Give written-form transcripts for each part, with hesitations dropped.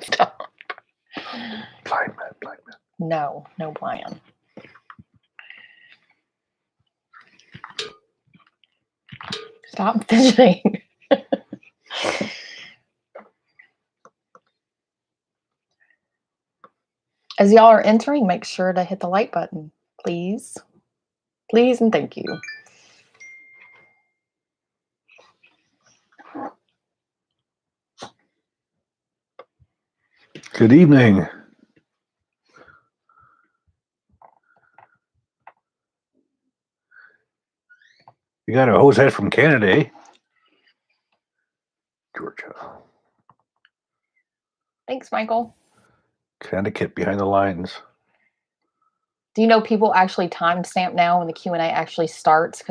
Stop. Blind man. No plan. Stop fidgeting. As y'all are entering, make sure to hit the like button, please. Please and thank you. Good evening. You got a hose head from Canada, eh? Georgia. Thanks, Michael. Connecticut behind the lines. Do you know people actually timestamp now when the Q&A actually starts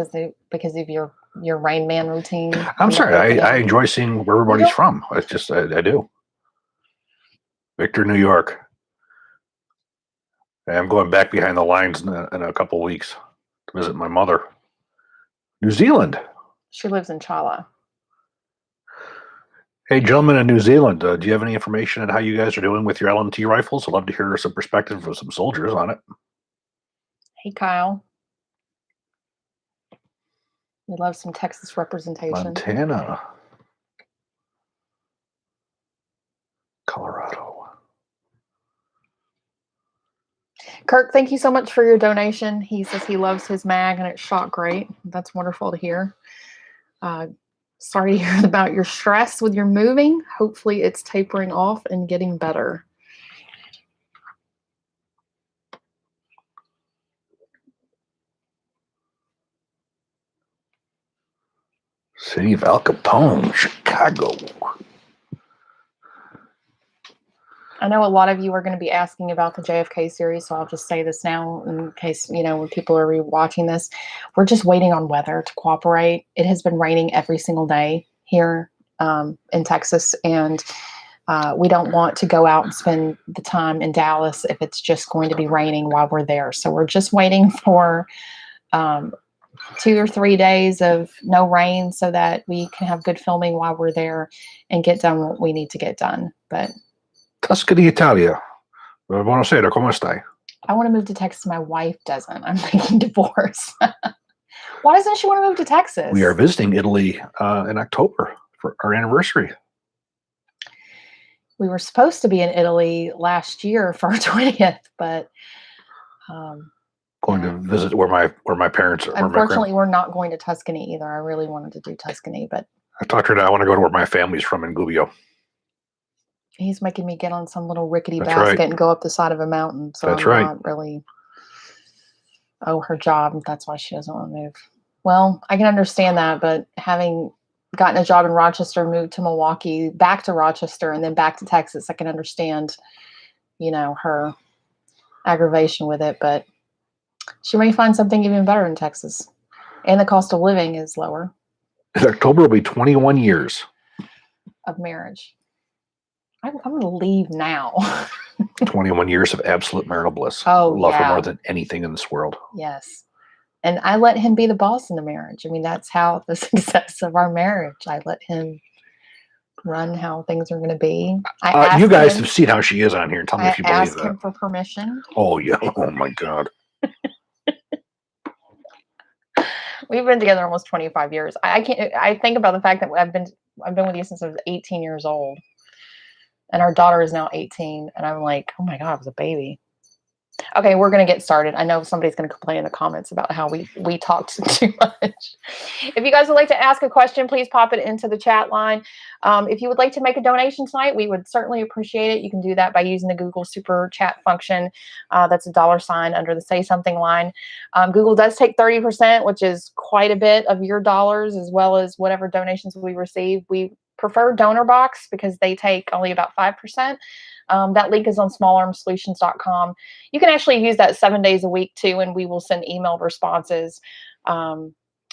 because of your Rain Man routine? I'm sorry. I enjoy seeing where everybody's from. It's just I do. Victor, New York. I'm going back behind the lines in a couple weeks to visit my mother. New Zealand. She lives in Chala. Hey, gentlemen in New Zealand, do you have any information on how you guys are doing with your LMT rifles? I'd love to hear some perspective from some soldiers on it. Hey, Kyle. We love some Texas representation. Montana. Colorado. Kirk, thank you so much for your donation. He says he loves his mag and it shot great. That's wonderful to hear. Sorry to hear about your stress with your moving. Hopefully it's tapering off and getting better. City of Al Capone, Chicago. I know a lot of you are going to be asking about the JFK series, so I'll just say this now in case, when people are rewatching this. We're just waiting on weather to cooperate. It has been raining every single day here in Texas, and we don't want to go out and spend the time in Dallas if it's just going to be raining while we're there. So we're just waiting for 2 or 3 days of no rain so that we can have good filming while we're there and get done what we need to get done. But Tuscany, Italia. Buonasera, come stai? I want to move to Texas. My wife doesn't. I'm thinking divorce. Why doesn't she want to move to Texas? We are visiting Italy in October for our anniversary. We were supposed to be in Italy last year for our 20th, but going to visit where my parents are. Unfortunately, we're not going to Tuscany either. I really wanted to do Tuscany, but I talked to her. I want to go to where my family's from in Gubbio. He's making me get on some little rickety basket and go up the side of a mountain. So I'm not really owe her job. That's why she doesn't want to move. Well, I can understand that, but having gotten a job in Rochester, moved to Milwaukee, back to Rochester, and then back to Texas, I can understand, her aggravation with it. But she may find something even better in Texas. And the cost of living is lower. In October will be 21 years of marriage. I'm going to leave now. 21 years of absolute marital bliss. Oh, love her more than anything in this world. Yes. And I let him be the boss in the marriage. I mean, that's how the success of our marriage. I let him run how things are going to be. You guys have seen how she is on here. Tell me if you believe that. I asked him for permission. Oh, yeah. Oh, my God. We've been together almost 25 years. I think about the fact that I've been with you since I was 18 years old. And our daughter is now 18. And I'm like, oh my God, I was a baby. Okay, we're going to get started. I know somebody's going to complain in the comments about how we talked too much. If you guys would like to ask a question, please pop it into the chat line. If you would like to make a donation tonight, we would certainly appreciate it. You can do that by using the Google Super Chat function. That's a $ under the Say Something line. Google does take 30%, which is quite a bit of your dollars, as well as whatever donations we receive. We prefer Donor Box because they take only about 5%. That link is on smallarmsolutions.com. You can actually use that 7 days a week too, and we will send email responses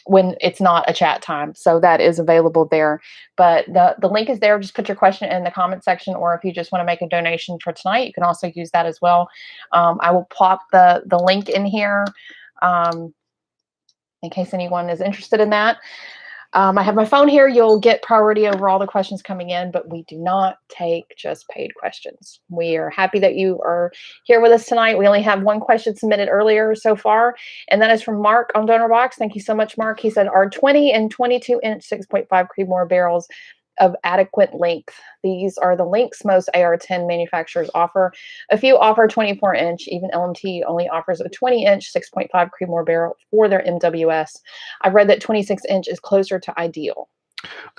when it's not a chat time. So that is available there. But the link is there. Just put your question in the comment section, or if you just want to make a donation for tonight, you can also use that as well. I will plop the link in here in case anyone is interested in that. I have my phone here. You'll get priority over all the questions coming in, but we do not take just paid questions. We are happy that you are here with us tonight. We only have one question submitted earlier so far, and that is from Mark on DonorBox. Thank you so much, Mark. He said, are 20 and 22-inch 6.5 Creedmoor barrels of adequate length? These are the lengths most AR-10 manufacturers offer. A few offer 24-inch. Even LMT only offers a 20-inch 6.5 Creedmoor barrel for their MWS. I've read that 26-inch is closer to ideal.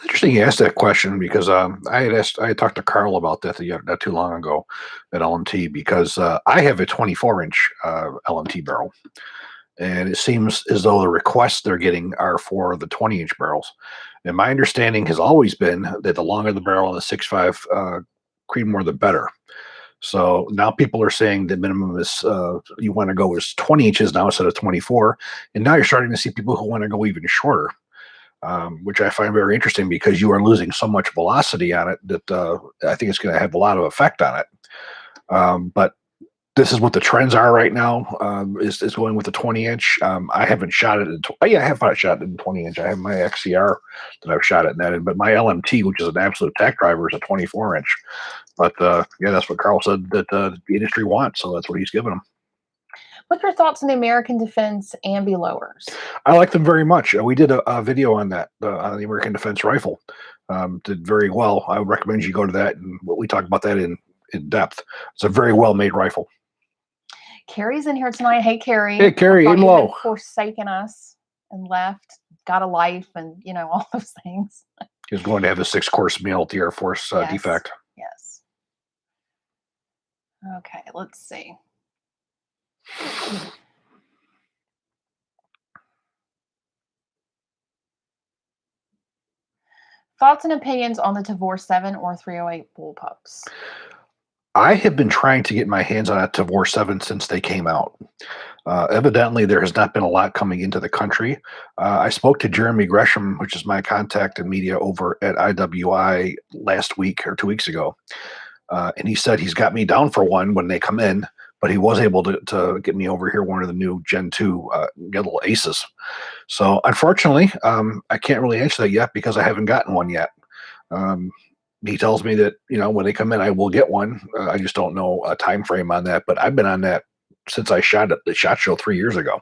Interesting you asked that question because I had talked to Carl about that not too long ago at LMT because I have a 24-inch LMT barrel. And it seems as though the requests they're getting are for the 20-inch barrels. And my understanding has always been that the longer the barrel in the 6.5 Creedmoor, the better. So now people are saying the minimum is you want to go is 20 inches now instead of 24. And now you're starting to see people who want to go even shorter, which I find very interesting because you are losing so much velocity on it that I think it's going to have a lot of effect on it. But this is what the trends are right now. Is going with the 20-inch. I haven't shot it. I have not shot it in 20-inch. I have my XCR that I've shot it in that in, but my LMT, which is an absolute tech driver, is a 24-inch. But yeah, that's what Carl said that the industry wants, so that's what he's giving them. What's your thoughts on the American Defense ambi lowers? I like them very much. We did a video on that on the American Defense rifle. Did very well. I would recommend you go to that, and we talk about that in depth. It's a very well made rifle. Carrie's in here tonight. Hey, Carrie. Hey, Carrie, aim low. Forsaken us and left, got a life, and all those things. He was going to have a 6-course meal at the Air Force Yes. defect. Yes. Okay, let's see. Thoughts and opinions on the Tavor 7 or 308 bullpups? I have been trying to get my hands on a Tavor 7 since they came out. Evidently, there has not been a lot coming into the country. I spoke to Jeremy Gresham, which is my contact in media over at IWI last week or 2 weeks ago. And he said he's got me down for one when they come in, but he was able to get me over here one of the new Gen 2 little Aces. So unfortunately, I can't really answer that yet because I haven't gotten one yet. He tells me that, when they come in, I will get one. I just don't know a time frame on that, but I've been on that since I shot at the SHOT Show 3 years ago.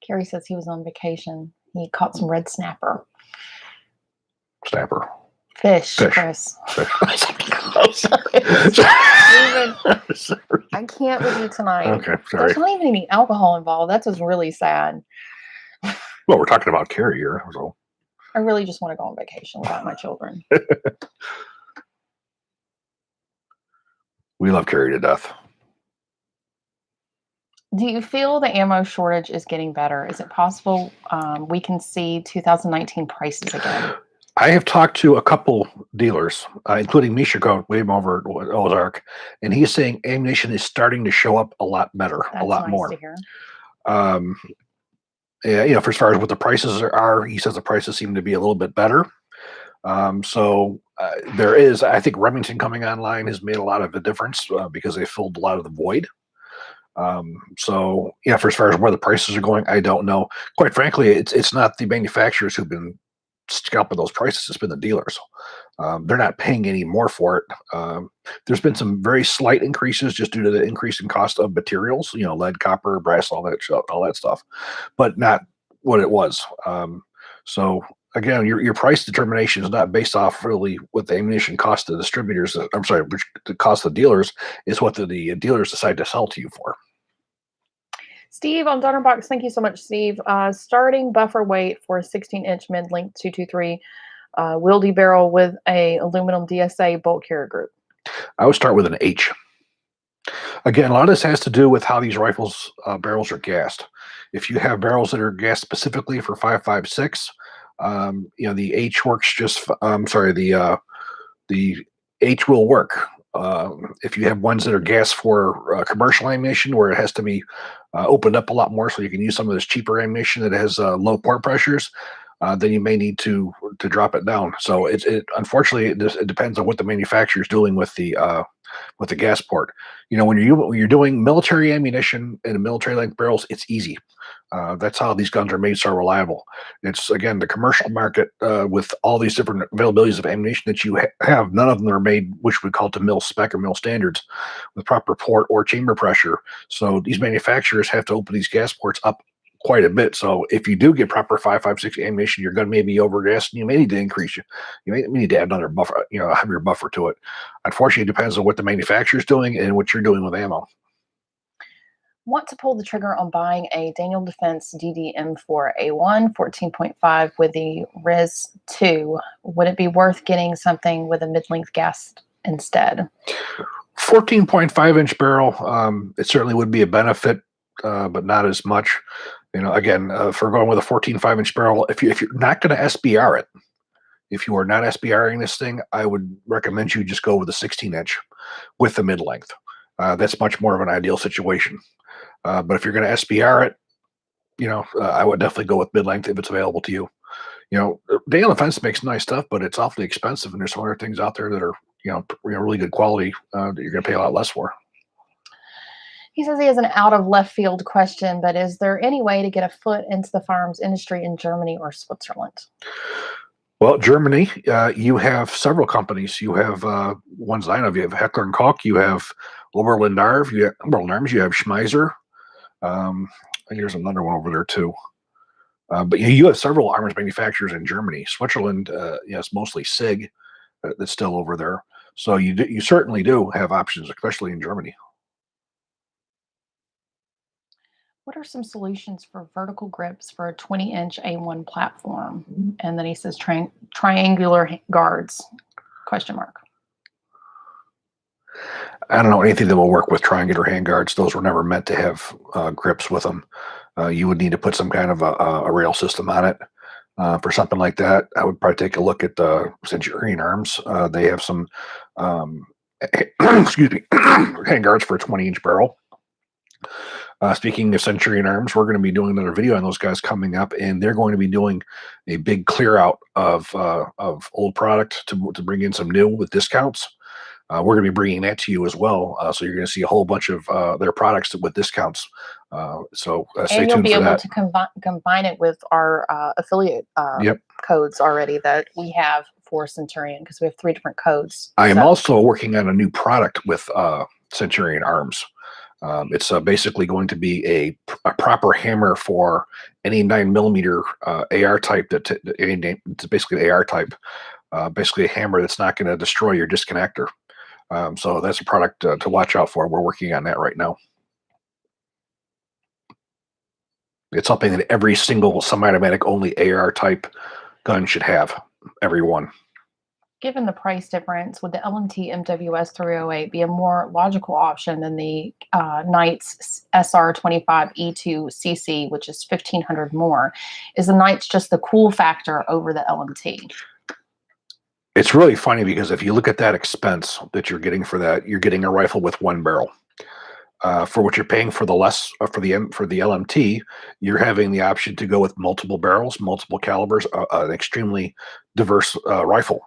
Carrie says he was on vacation. He caught some red snapper. Snapper. Fish. Chris. Oh, sorry. I can't with you tonight. Okay, sorry. There's not even any alcohol involved. That's what's really sad. Well, we're talking about Carrie here, so. I really just want to go on vacation without my children. We love Carrie to death. Do you feel the ammo shortage is getting better? Is it possible we can see 2019 prices again? I have talked to a couple dealers, including Misha Colt, way over at Ozark, and he's saying ammunition is starting to show up a lot better, That's a lot nice more. To hear. Yeah, for as far as what the prices are, he says the prices seem to be a little bit better. So there is, I think Remington coming online has made a lot of a difference because they filled a lot of the void. So yeah, for as far as where the prices are going, I don't know. Quite frankly, it's not the manufacturers who've been scalping those prices, it's been the dealers. They're not paying any more for it. There's been some very slight increases just due to the increase in cost of materials, lead, copper, brass, all that stuff, but not what it was. So again, your price determination is not based off really what the ammunition cost the distributors. I'm sorry, which the cost of the dealers is what the dealers decide to sell to you for. Steve on DonorBox, thank you so much, Steve. Starting buffer weight for a 16-inch mid-length 223 Wildy barrel with a aluminum DSA bolt carrier group. I would start with an H. Again, a lot of this has to do with how these rifles barrels are gassed. If you have barrels that are gassed specifically for 5.56, the H works just. The H will work. If you have ones that are gassed for commercial ammunition, where it has to be opened up a lot more, so you can use some of this cheaper ammunition that has low port pressures, then you may need to drop it down. So it unfortunately it depends on what the manufacturer is doing with the with the gas port. When you're doing military ammunition and military length barrels, it's easy. That's how these guns are made so reliable. It's again the commercial market with all these different availabilities of ammunition that you have. None of them are made, which we call to mil spec or mil standards, with proper port or chamber pressure. So these manufacturers have to open these gas ports up quite a bit. So if you do get proper 5.56 ammunition, your gun may be overgassed, and you may need to increase you. You may need to add another buffer, a heavier buffer to it. Unfortunately, it depends on what the manufacturer is doing and what you're doing with ammo. Want to pull the trigger on buying a Daniel Defense DDM4A1 14.5 with the Riz 2. Would it be worth getting something with a mid-length gas instead? 14.5-inch barrel, it certainly would be a benefit, but not as much. Again, for going with a 14.5-inch barrel, if you're not going to SBR it, if you are not SBRing this thing, I would recommend you just go with a 16-inch with the mid-length. That's much more of an ideal situation. But if you're going to SBR it, I would definitely go with mid-length if it's available to you. Daniel Defense makes nice stuff, but it's awfully expensive, and there's some other things out there that are, really good quality that you're going to pay a lot less for. He says he has an out of left field question, but is there any way to get a foot into the firearms industry in Germany or Switzerland? Well, Germany, you have several companies. You have ones I know. You have Heckler and Koch. You have Oberlin-Arms. You have Schmeiser. I think there's another one over there too. But you have several arms manufacturers in Germany. Switzerland, it's mostly SIG that's still over there. So you certainly do have options, especially in Germany. What are some solutions for vertical grips for a 20-inch A1 platform? And then he says triangular guards, question mark. I don't know anything that will work with triangular handguards. Those were never meant to have grips with them. You would need to put some kind of a rail system on it. For something like that, I would probably take a look at the Centurion Arms. They have some, excuse me, handguards for a 20-inch barrel. Speaking of Centurion Arms, we're going to be doing another video on those guys coming up, and they're going to be doing a big clear out of old product to bring in some new with discounts. We're going to be bringing that to you as well. So you're going to see a whole bunch of their products with discounts. So stay tuned for that. And you'll be able to combine it with our affiliate codes already that we have for Centurion, because we have 3 different codes. I am also working on a new product with Centurion Arms. It's basically going to be a proper hammer for any 9mm AR type. It's basically an AR type. Basically a hammer that's not going to destroy your disconnector. So that's a product to watch out for. We're working on that right now. It's something that every single semi-automatic only AR type gun should have. Every one. Given the price difference, would the LMT MWS 308 be a more logical option than the Knights SR25 E2 CC, which is $1,500 more? Is the Knights just the cool factor over the LMT? It's really funny because if you look at that expense that you're getting for that, you're getting a rifle with 1 barrel. For what you're paying for the LMT, you're having the option to go with multiple barrels, multiple calibers, an extremely diverse rifle.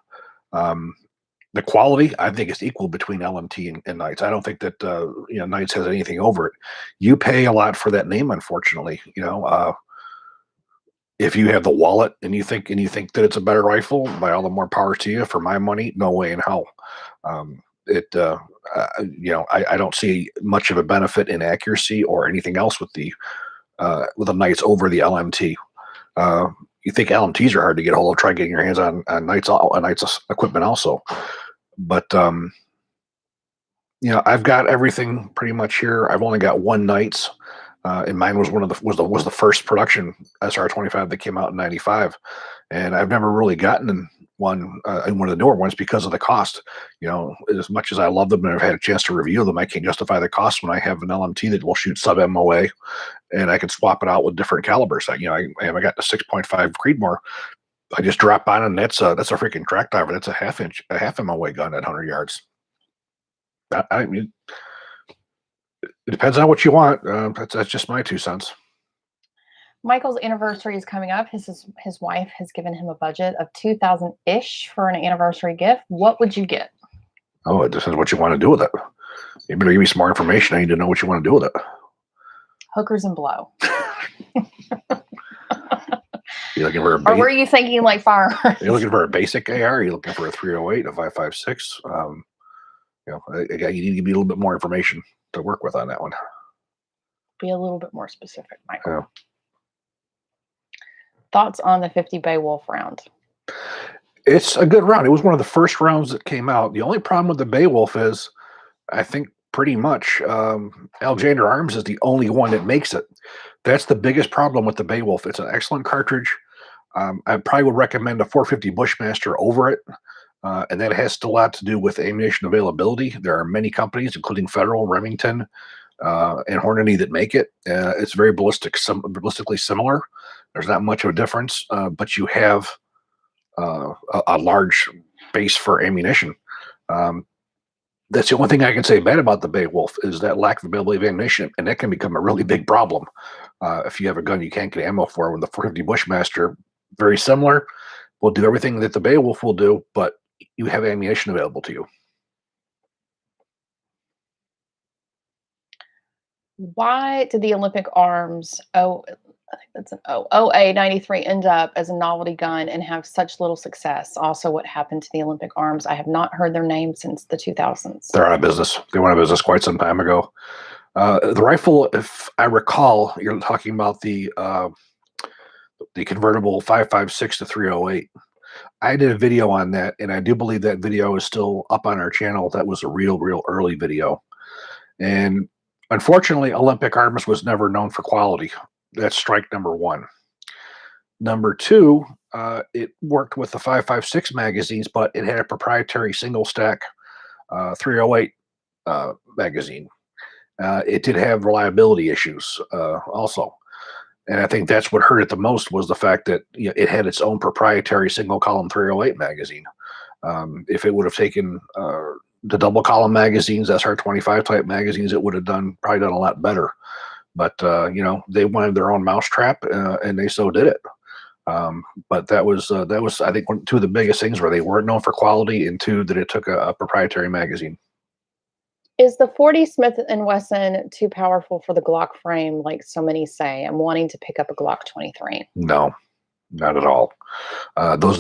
The quality, I think, is equal between LMT and Knights. I don't think that Knights has anything over it. You pay a lot for that name, unfortunately. If you have the wallet and you think that it's a better rifle, by all the more power to you. For my money, no way in hell. I don't see much of a benefit in accuracy or anything else with the Knights over the LMT. You think LMTs are hard to get a hold of? Try getting your hands on Knights equipment also. But I've got everything pretty much here. I've only got 1 Knights, and mine was was the first production SR25 that came out in '95, and I've never really gotten in one of the newer ones because of the cost. As much as I love them and I've had a chance to review them, I can't justify the cost when I have an LMT that will shoot sub MOA, and I can swap it out with different calibers. I got the 6.5 Creedmoor. I just drop on, and that's a freaking track diver. That's a half MOA gun at 100 yards. I mean, it depends on what you want. That's just my 2 cents. Michael's anniversary is coming up. His wife has given him a budget of $2,000-ish for an anniversary gift. What would you get? Oh, it depends what you want to do with it. You better give me some more information. I need to know what you want to do with it. Hookers and blow. You looking for a Or were you thinking like firearms? You're looking for a basic AR? Are you looking for a 308, a 5.56? You need to give me a little bit more information to work with on that one. Be a little bit more specific, Michael. Yeah. Thoughts on the 50 Beowulf round? It's a good round. It was one of the first rounds that came out. The only problem with the Beowulf is, I think pretty much Alexander Arms is the only one that makes it. That's the biggest problem with the Beowulf. It's an excellent cartridge. I probably would recommend a 450 Bushmaster over it. And that has a lot to do with ammunition availability. There are many companies, including Federal, Remington, and Hornady, that make it. It's very ballistically similar. There's not much of a difference, but you have a large base for ammunition. That's the only thing I can say bad about the Beowulf is that lack of availability of ammunition, and that can become a really big problem if you have a gun you can't get ammo for. When the 450 Bushmaster, very similar, will do everything that the Beowulf will do, but you have ammunition available to you. Why did the Olympic Arms, I think that's an OA 93 end up as a novelty gun and have such little success? Also, what happened to the Olympic Arms? I have not heard their name since the 2000s. They're out of business. They went out of business quite some time ago. The rifle, if I recall, you're talking about the convertible 5.56 to 308. I did a video on that, and I do believe that video is still up on our channel. That was a real early video. And unfortunately, Olympic Arms was never known for quality. That's strike number one. Number two, it worked with the 5.56 magazines, but it had a proprietary single stack 308 magazine. It did have reliability issues also. And I think that's what hurt it the most was the fact that it had its own proprietary single column 308 magazine. If it would have taken the double column magazines, SR25 type magazines, it would have probably done a lot better. But they wanted their own mousetrap, and they so did it. But that was I think two of the biggest things where they weren't known for quality, and two, that it took a proprietary magazine. Is the 40 Smith & Wesson too powerful for the Glock frame, like so many say? I'm wanting to pick up a Glock 23. No, not at all. Those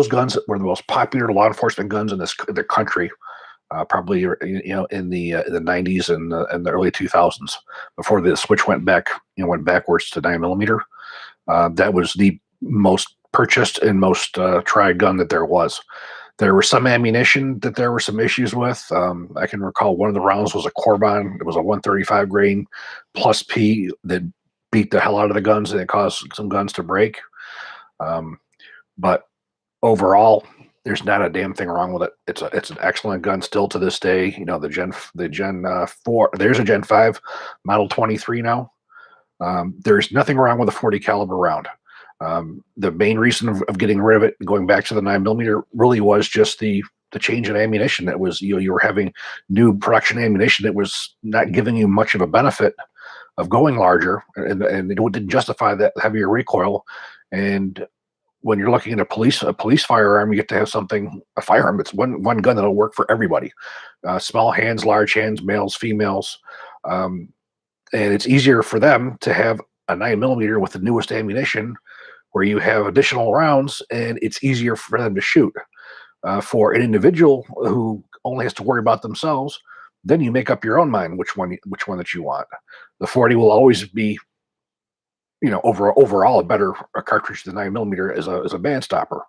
guns were the most popular law enforcement guns in the country, probably in the 90s and the early 2000s, before the switch went backwards to 9mm. That was the most purchased and most tried gun that there was. There was some ammunition that there were some issues with. I can recall one of the rounds was a Corbin. It was a 135 grain plus P that beat the hell out of the guns, and it caused some guns to break. But overall, there's not a damn thing wrong with it. It's an excellent gun still to this day. The Gen 4. There's a Gen 5 Model 23 now. There's nothing wrong with a 40 caliber round. The main reason of getting rid of it, going back to the 9mm, really was just the change in ammunition. That was you were having new production ammunition that was not giving you much of a benefit of going larger, and it didn't justify that heavier recoil. And when you're looking at a police firearm, you get to have a firearm that's one gun that'll work for everybody. Small hands, large hands, males, females. And it's easier for them to have a 9mm with the newest ammunition, where you have additional rounds, and it's easier for them to shoot. For an individual who only has to worry about themselves, then you make up your own mind which one that you want. The 40 will always be, overall a better cartridge than 9mm as a band stopper,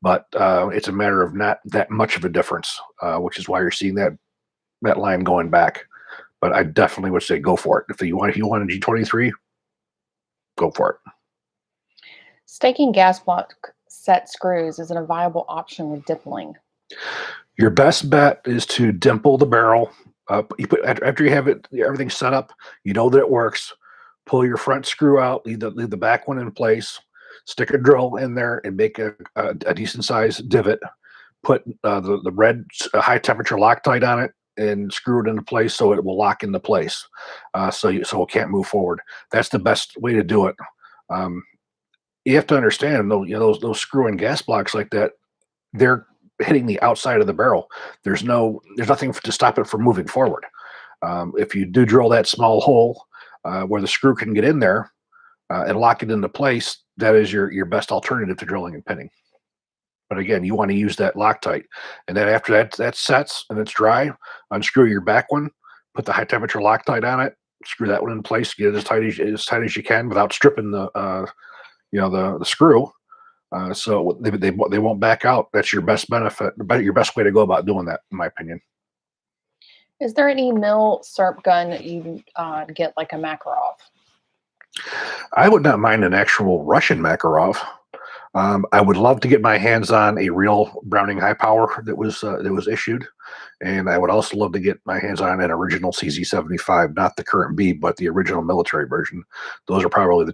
but it's a matter of not that much of a difference, which is why you're seeing that line going back. But I definitely would say go for it. If you want a G23, go for it. Staking gas block set screws isn't a viable option with dimpling. Your best bet is to dimple the barrel up. After you have everything set up, you know that it works. Pull your front screw out, leave the back one in place, stick a drill in there, and make a decent sized divot. Put the red high temperature Loctite on it, and screw it into place so it will lock into place, so it can't move forward. That's the best way to do it. You have to understand, though, those screw-in gas blocks like that, they're hitting the outside of the barrel. There's nothing to stop it from moving forward. If you do drill that small hole where the screw can get in there and lock it into place, that is your best alternative to drilling and pinning. But again, you want to use that Loctite, and then after that sets and it's dry, unscrew your back one, put the high temperature Loctite on it, screw that one in place, get it as tight as you can without stripping the screw. So they won't back out. That's your best benefit, your best way to go about doing that, in my opinion. Is there any Milliserve gun that you get like a Makarov? I would not mind an actual Russian Makarov. I would love to get my hands on a real Browning high power that was issued, and I would also love to get my hands on an original CZ75, not the current B, but the original military version. Those are probably the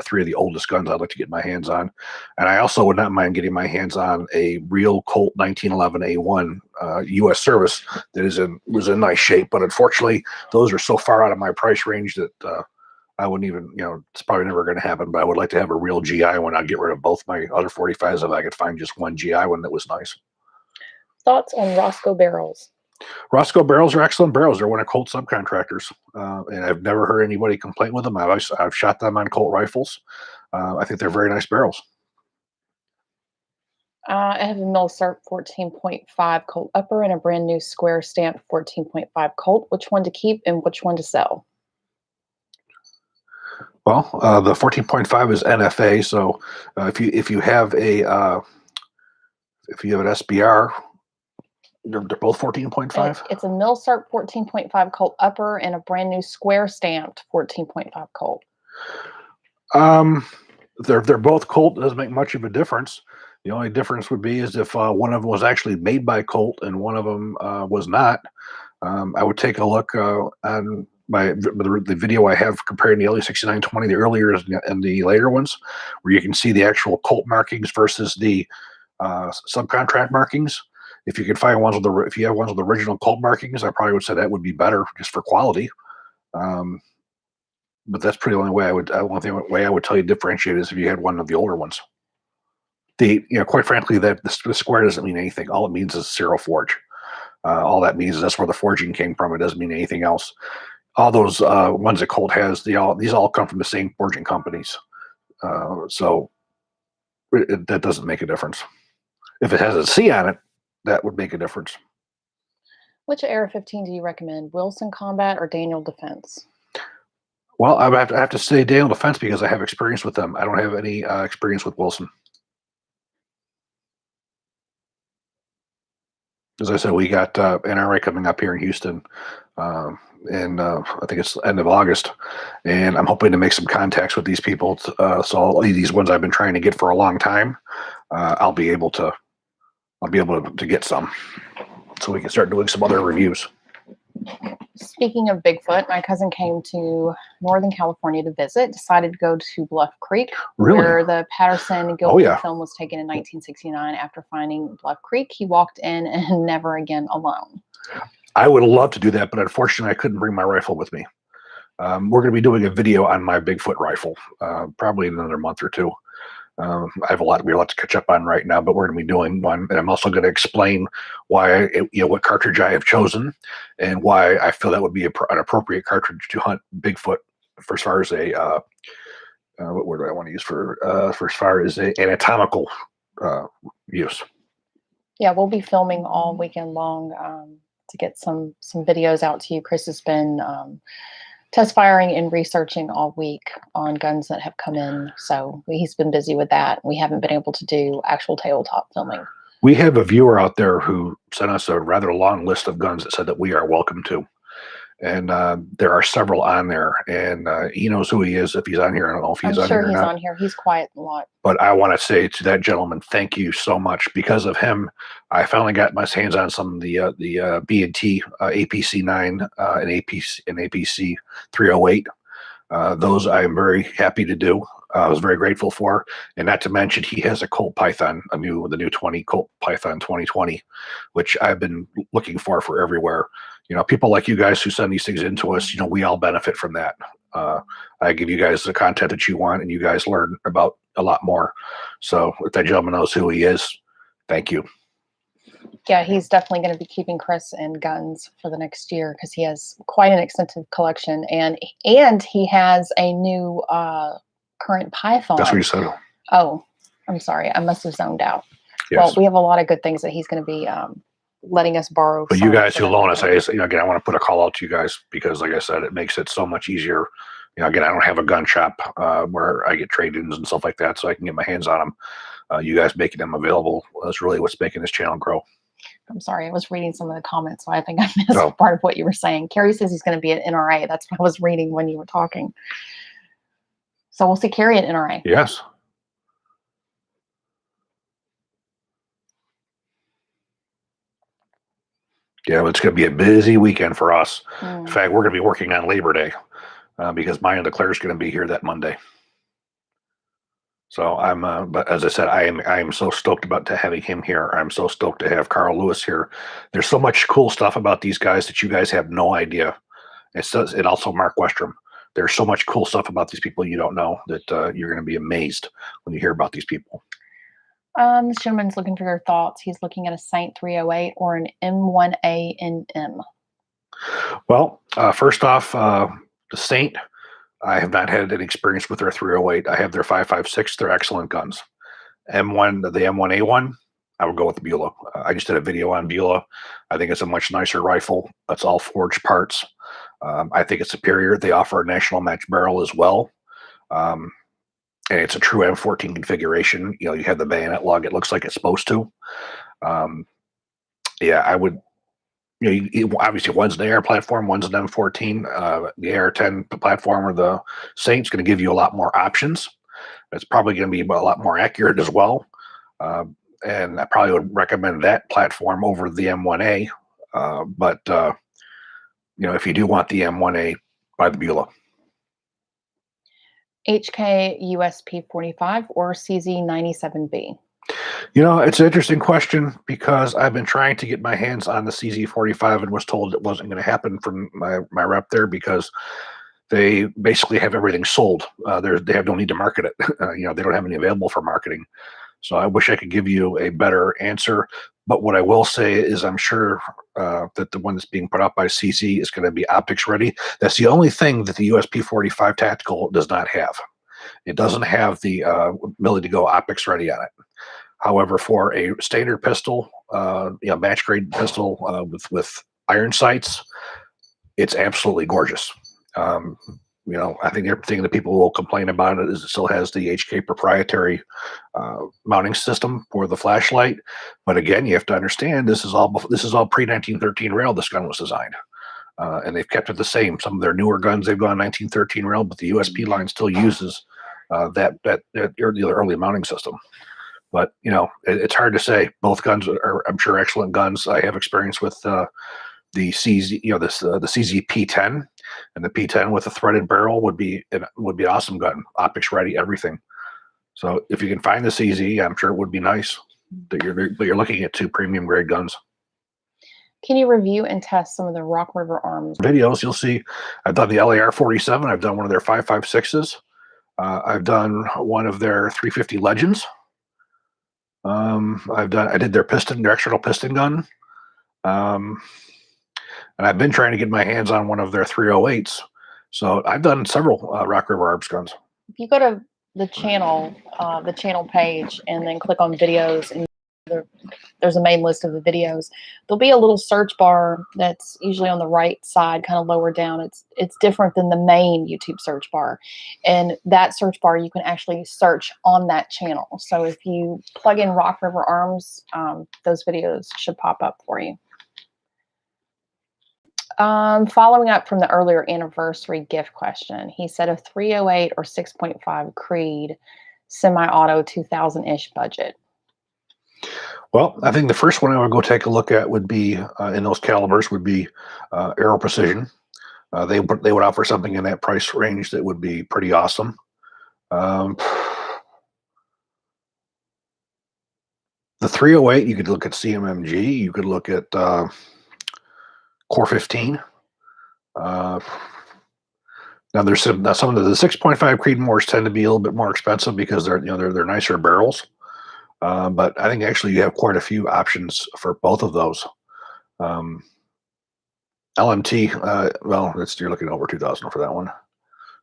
three of the oldest guns I'd like to get my hands on, and I also would not mind getting my hands on a real Colt 1911A1 U.S. service that was in nice shape. But unfortunately, those are so far out of my price range that I wouldn't even, it's probably never going to happen, but I would like to have a real GI one. I'd get rid of both my other 45s if I could find just one GI one that was nice. Thoughts on Rosco barrels? Rosco barrels are excellent barrels. They're one of Colt subcontractors, and I've never heard anybody complain with them. I've shot them on Colt rifles. I think they're very nice barrels. I have a Milliserve 14.5 Colt upper and a brand new square stamped 14.5 Colt. Which one to keep and which one to sell? Well, the 14.5 is NFA, so if you have an SBR, they're both 14.5. It's a Milliserve 14.5 Colt upper and a brand new square stamped 14.5 Colt. They're both Colt. It doesn't make much of a difference. The only difference would be is if one of them was actually made by Colt and one of them was not. I would take a look on the video I have comparing the LE 6920, the earlier and the later ones, where you can see the actual Colt markings versus the subcontract markings. If you have ones with the original Colt markings, I probably would say that would be better just for quality. But that's pretty the only way I would tell you to differentiate is if you had one of the older ones. Quite frankly, that the square doesn't mean anything. All it means is serial forge. All that means is that's where the forging came from. It doesn't mean anything else. All those ones that Colt has, these all come from the same forging companies. So that doesn't make a difference. If it has a C on it, that would make a difference. Which AR-15 do you recommend, Wilson Combat or Daniel Defense? Well, I have to say Daniel Defense because I have experience with them. I don't have any experience with Wilson. As I said, we got NRA coming up here in Houston, and I think it's the end of August, and I'm hoping to make some contacts with these people. So all these ones I've been trying to get for a long time, I'll be able to get some, so we can start doing some other reviews. Speaking of Bigfoot, my cousin came to Northern California to visit, decided to go to Bluff Creek, where the Patterson Gilpin film was taken in 1969. After finding Bluff Creek, he walked in and never again alone. I would love to do that, but unfortunately I couldn't bring my rifle with me. We're going to be doing a video on my Bigfoot rifle, probably in another month or two. I have a lot to catch up on right now, but we're going to be doing one, and I'm also going to explain why, what cartridge I have chosen, and why I feel that would be an appropriate cartridge to hunt Bigfoot. For as far as what word do I want to use for as far as an anatomical use? Yeah, we'll be filming all weekend long to get some videos out to you. Chris has been test firing and researching all week on guns that have come in. So he's been busy with that. We haven't been able to do actual tabletop filming. We have a viewer out there who sent us a rather long list of guns that said that we are welcome to. And there are several on there, and he knows who he is if he's on here. I don't know if he's on here or not. I'm sure he's on here. He's quiet a lot. But I want to say to that gentleman, thank you so much. Because of him, I finally got my hands on some of the B&T APC-9 and APC 308. Those I am very happy to do. I was very grateful for, and not to mention he has a Colt Python, the new 20 Colt Python 2020, which I've been looking for everywhere. People like you guys who send these things into us, we all benefit from that. I give you guys the content that you want, and you guys learn about a lot more. So if that gentleman knows who he is, thank you. Yeah, he's definitely going to be keeping Chris in guns for the next year because he has quite an extensive collection, and he has a new current Python. That's what you said. Oh, I'm sorry, I must have zoned out. Yes. Well, we have a lot of good things that he's going to be letting us borrow. But you guys who loan us, again, I want to put a call out to you guys because, like I said, it makes it so much easier. Again, I don't have a gun shop where I get trade-ins and stuff like that, so I can get my hands on them. You guys making them available is really what's making this channel grow. I'm sorry, I was reading some of the comments, so I think I missed part of what you were saying. Carrie says he's going to be at NRA. That's what I was reading when you were talking. So we'll see Carrie at NRA. Yes. Yeah, it's going to be a busy weekend for us. In fact, we're going to be working on Labor Day because Maya DeClaire is going to be here that Monday. So but as I said, I am so stoked about having him here. I'm so stoked to have Carl Lewis here. There's so much cool stuff about these guys that you guys have no idea. It also Mark Westrom. There's so much cool stuff about these people you don't know that you're going to be amazed when you hear about these people. This gentleman's looking for your thoughts. He's looking at a Saint 308 or an M1A NM. Well, first off, the Saint. I have not had an experience with their 308. I have their 5.56. They're excellent guns. The M1A1, I would go with the Beulah. I just did a video on Beulah. I think it's a much nicer rifle. That's all forged parts. I think it's superior. They offer a national match barrel as well. And it's a true M14 configuration. You have the bayonet lug. It looks like it's supposed to. Yeah, I would. Obviously one's an AR platform, one's an M14. The AR-10 platform or the Saint's going to give you a lot more options. It's probably going to be a lot more accurate as well. And I probably would recommend that platform over the M1A. But if you do want the M1A, buy the Beulah. HK USP 45 or CZ 97B? It's an interesting question because I've been trying to get my hands on the CZ45 and was told it wasn't going to happen from my rep there because they basically have everything sold. They have no need to market it. They don't have any available for marketing. So I wish I could give you a better answer. But what I will say is I'm sure that the one that's being put out by CZ is going to be optics ready. That's the only thing that the USP 45 Tactical does not have. It doesn't have the ability to go optics ready on it. However, for a standard pistol, match grade pistol with iron sights, it's absolutely gorgeous. I think everything that people will complain about it is it still has the HK proprietary mounting system for the flashlight. But again, you have to understand this is all pre-1913 rail. This gun was designed, and they've kept it the same. Some of their newer guns they've gone 1913 rail, but the USP line still uses that early mounting system. But it's hard to say. Both guns are, I'm sure, excellent guns. I have experience with the CZ, the CZ P10, and the P10 with a threaded barrel would be an awesome gun, optics ready, everything. So if you can find the CZ, I'm sure it would be nice. But you're looking at two premium grade guns. Can you review and test some of the Rock River Arms videos? You'll see I've done the LAR 47. I've done one of their 5.56s. I've done one of their 350 Legends. I did their Piston, their external piston gun. And I've been trying to get my hands on one of their 308s. So I've done several Rock River Arms guns. If you go to the channel page, and then click on videos, and there's a main list of the videos, there'll be a little search bar that's usually on the right side, kind of lower down. It's different than the main YouTube search bar. And that search bar, you can actually search on that channel. So if you plug in Rock River Arms, those videos should pop up for you. Following up from the earlier anniversary gift question, he said a 308 or 6.5 Creed semi-auto 2000-ish budget. Well, I think the first one I would go take a look at would be in those calibers would be Aero Precision. They would offer something in that price range that would be pretty awesome. The 308, you could look at CMMG. You could look at Core 15. Now there's some of the 6.5 Creedmoors tend to be a little bit more expensive because they're nicer barrels. But I think actually you have quite a few options for both of those. Um, LMT, well, you're looking over 2,000 for that one,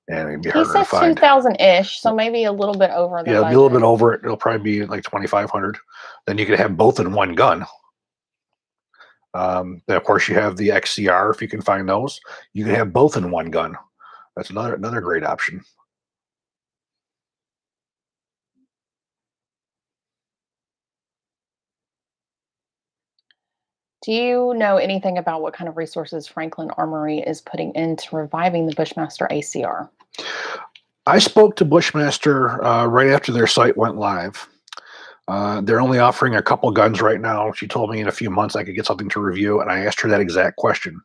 and it'd be He harder to said find. 2,000-ish, so maybe a little bit over the Yeah, it'll be a little budget. bit over it. It'll probably be like 2,500. Then you could have both in one gun. Then of course you have the XCR if you can find those. You can have both in one gun. That's another great option. Do you know anything about what kind of resources Franklin Armory is putting into reviving the Bushmaster ACR? I spoke to Bushmaster right after their site went live. They're only offering a couple guns right now. She told me in a few months I could get something to review, and I asked her that exact question.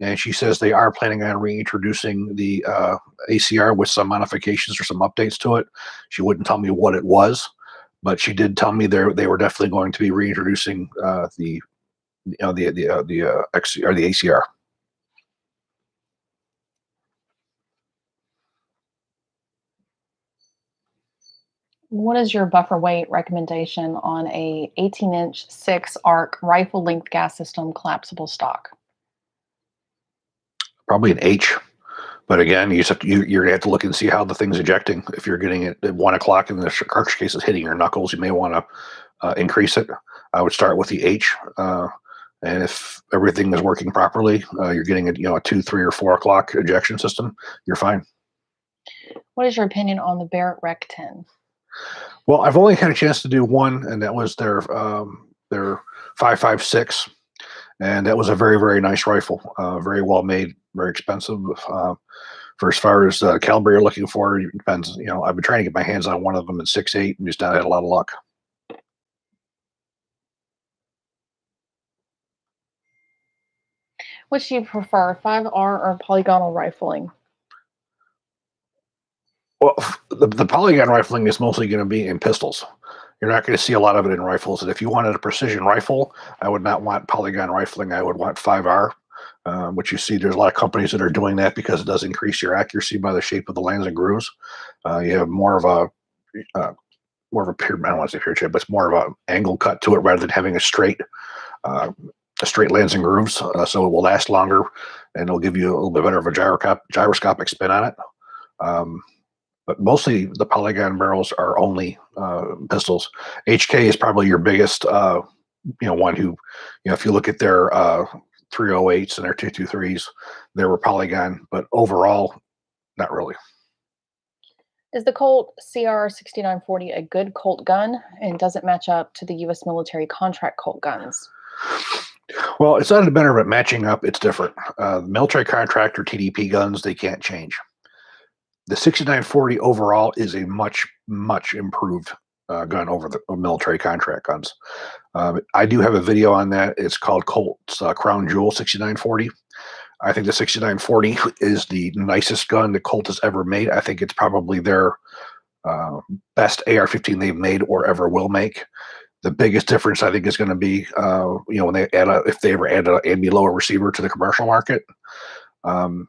And she says they are planning on reintroducing the ACR with some modifications or some updates to it. She wouldn't tell me what it was, but she did tell me they were definitely going to be reintroducing the XCR, the ACR. What is your buffer weight recommendation on a 18-inch 6-arc rifle length gas system collapsible stock? Probably an H. But again, you're gonna have to look and see how the thing's ejecting. If you're getting it at 1 o'clock and the cartridge case is hitting your knuckles, you may want to increase it. I would start with the H, and if everything is working properly, you're getting a 2, 3, or 4 o'clock ejection system. You're fine. What is your opinion on the Barrett Rec 10? Well, I've only had a chance to do one, and that was their 5.56, and that was a very very nice rifle, very well made, very expensive. For as far as caliber you're looking for, it depends. I've been trying to get my hands on one of them at 6.8, and just not had a lot of luck. Which do you prefer, 5R or polygonal rifling? Well, the polygon rifling is mostly going to be in pistols. You're not going to see a lot of it in rifles. And if you wanted a precision rifle, I would not want polygon rifling. I would want 5R, which you see there's a lot of companies that are doing that because it does increase your accuracy by the shape of the lands and grooves. You have more of a pyramid. I don't want to say pyramid shape, but it's more of an angle cut to it rather than having uh, a straight lands and grooves. So it will last longer, and it'll give you a little bit better of a gyroscopic spin on it. Um, but mostly the polygon barrels are only pistols. HK is probably your biggest, one who, if you look at their 308s and their 223s, they were polygon, but overall, not really. Is the Colt CR6940 a good Colt gun, and does it match up to the U.S. military contract Colt guns? Well, it's not a matter of it matching up. It's different. Military contract or TDP guns, they can't change. The 6940 overall is a much, much improved gun over the military contract guns. I do have a video on that. It's called Colt's Crown Jewel 6940. I think the 6940 is the nicest gun that Colt has ever made. I think it's probably their best AR-15 they've made or ever will make. The biggest difference, I think, is going to be, when if they ever add an ambi-lower receiver to the commercial market. Um,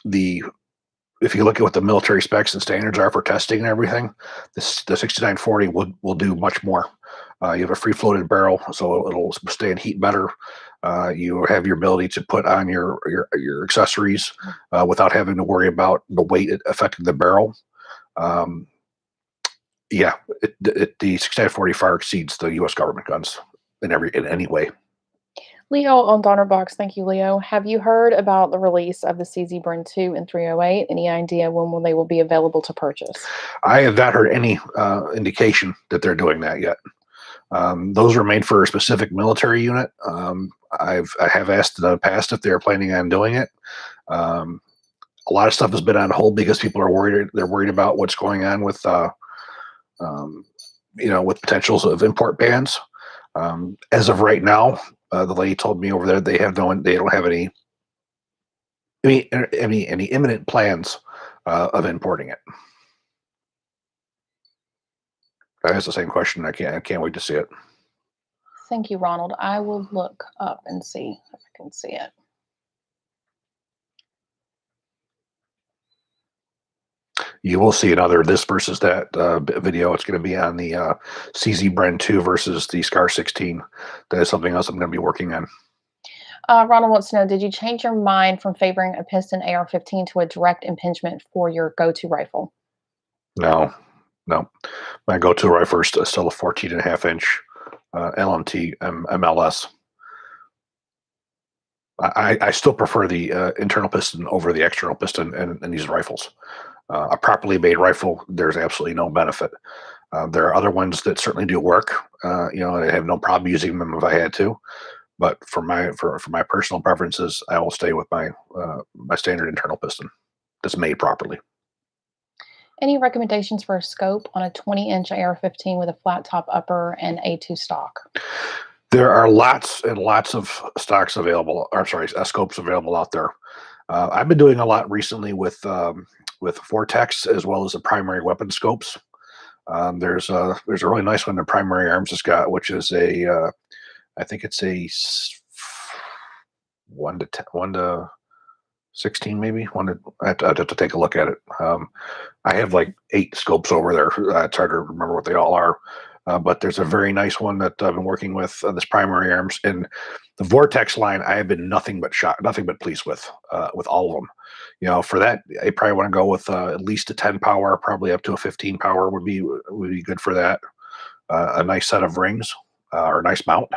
the If you look at what the military specs and standards are for testing and everything, the 6940 will do much more. You have a free floated barrel, so it'll withstand heat better. You have your ability to put on your accessories without having to worry about the weight affecting the barrel. Um, yeah, the 6940 far exceeds the U.S. government guns in any way. Leo on Donnerbox, thank you, Leo. Have you heard about the release of the CZ Burn 2 and 308? Any idea when they will be available to purchase? I have not heard any indication that they're doing that yet. Those are made for a specific military unit. I have asked in the past if they're planning on doing it. A lot of stuff has been on hold because people are worried. They're worried about what's going on with, with potentials of import bans. As of right now, the lady told me over there they don't have any imminent plans of importing it. I asked the same question. I can't wait to see it. Thank you, Ronald. I will look up and see if I can see it. You will see another this versus that video. It's going to be on the CZ Bren 2 versus the Scar 16. That is something else I'm going to be working on. Ronald wants to know, did you change your mind from favoring a Piston AR-15 to a direct impingement for your go-to rifle? No, no. My go-to rifle is still a 14.5-inch LMT MLS. I still prefer the internal piston over the external piston in these rifles. A properly made rifle, there's absolutely no benefit. There are other ones that certainly do work. I have no problem using them if I had to. But for my personal preferences, I will stay with my my standard internal piston that's made properly. Any recommendations for a scope on a 20-inch AR-15 with a flat top upper and A2 stock? There are lots and lots of stocks available, or sorry, scopes available out there. I've been doing a lot recently with Vortex as well as the primary weapon scopes. There's a really nice one that Primary Arms has got, which is I think it's a 1 to 16, maybe. I'd have to take a look at it. I have like 8 scopes over there. It's hard to remember what they all are. But there's a very nice one that I've been working with on this Primary Arms. And the Vortex line, I have been nothing but pleased with all of them. For that, I probably want to go with at least a 10 power, probably up to a 15 power would be good for that. A nice set of rings or a nice mount.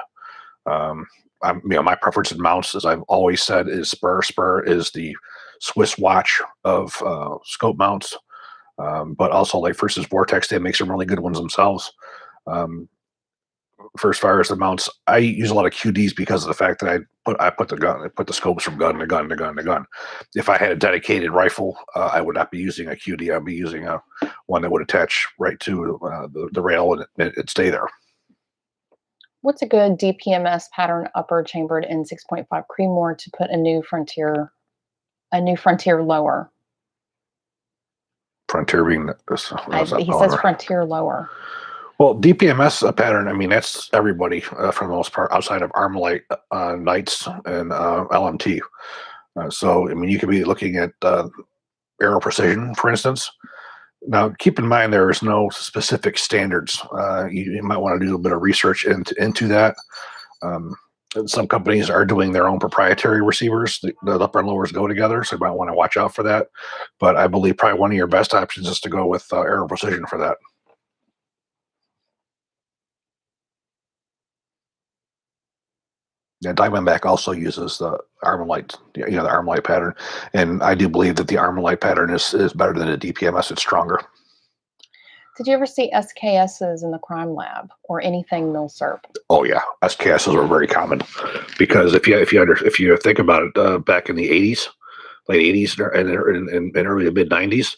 My preference in mounts, as I've always said, is Spur. Spur is the Swiss watch of scope mounts. But also, like versus Vortex, they make some really good ones themselves. For as far as the mounts, I use a lot of QDs because of the fact that I put the scopes from gun to gun to gun to gun. If I had a dedicated rifle, I would not be using a QD. I'd be using one that would attach right to the rail and it'd stay there. What's a good DPMS pattern upper chambered in 6.5 Creedmoor to put a new frontier lower? Frontier being He says frontier lower. Well, DPMS pattern, I mean, that's everybody for the most part outside of Armalite, Knights, and LMT. So, I mean, you could be looking at Aero Precision, for instance. Now, keep in mind there is no specific standards. You might want to do a bit of research into that. Some companies are doing their own proprietary receivers. The upper and lowers go together, so you might want to watch out for that. But I believe probably one of your best options is to go with Aero Precision for that. Yeah, Diamondback also uses the Armalite, the Armalite pattern, and I do believe that the Armalite pattern is better than the DPMS. It's stronger. Did you ever see SKSs in the crime lab or anything Milliserve? Oh yeah, SKSs were very common because if you think about it, back in the '80s, late '80s and early to mid '90s,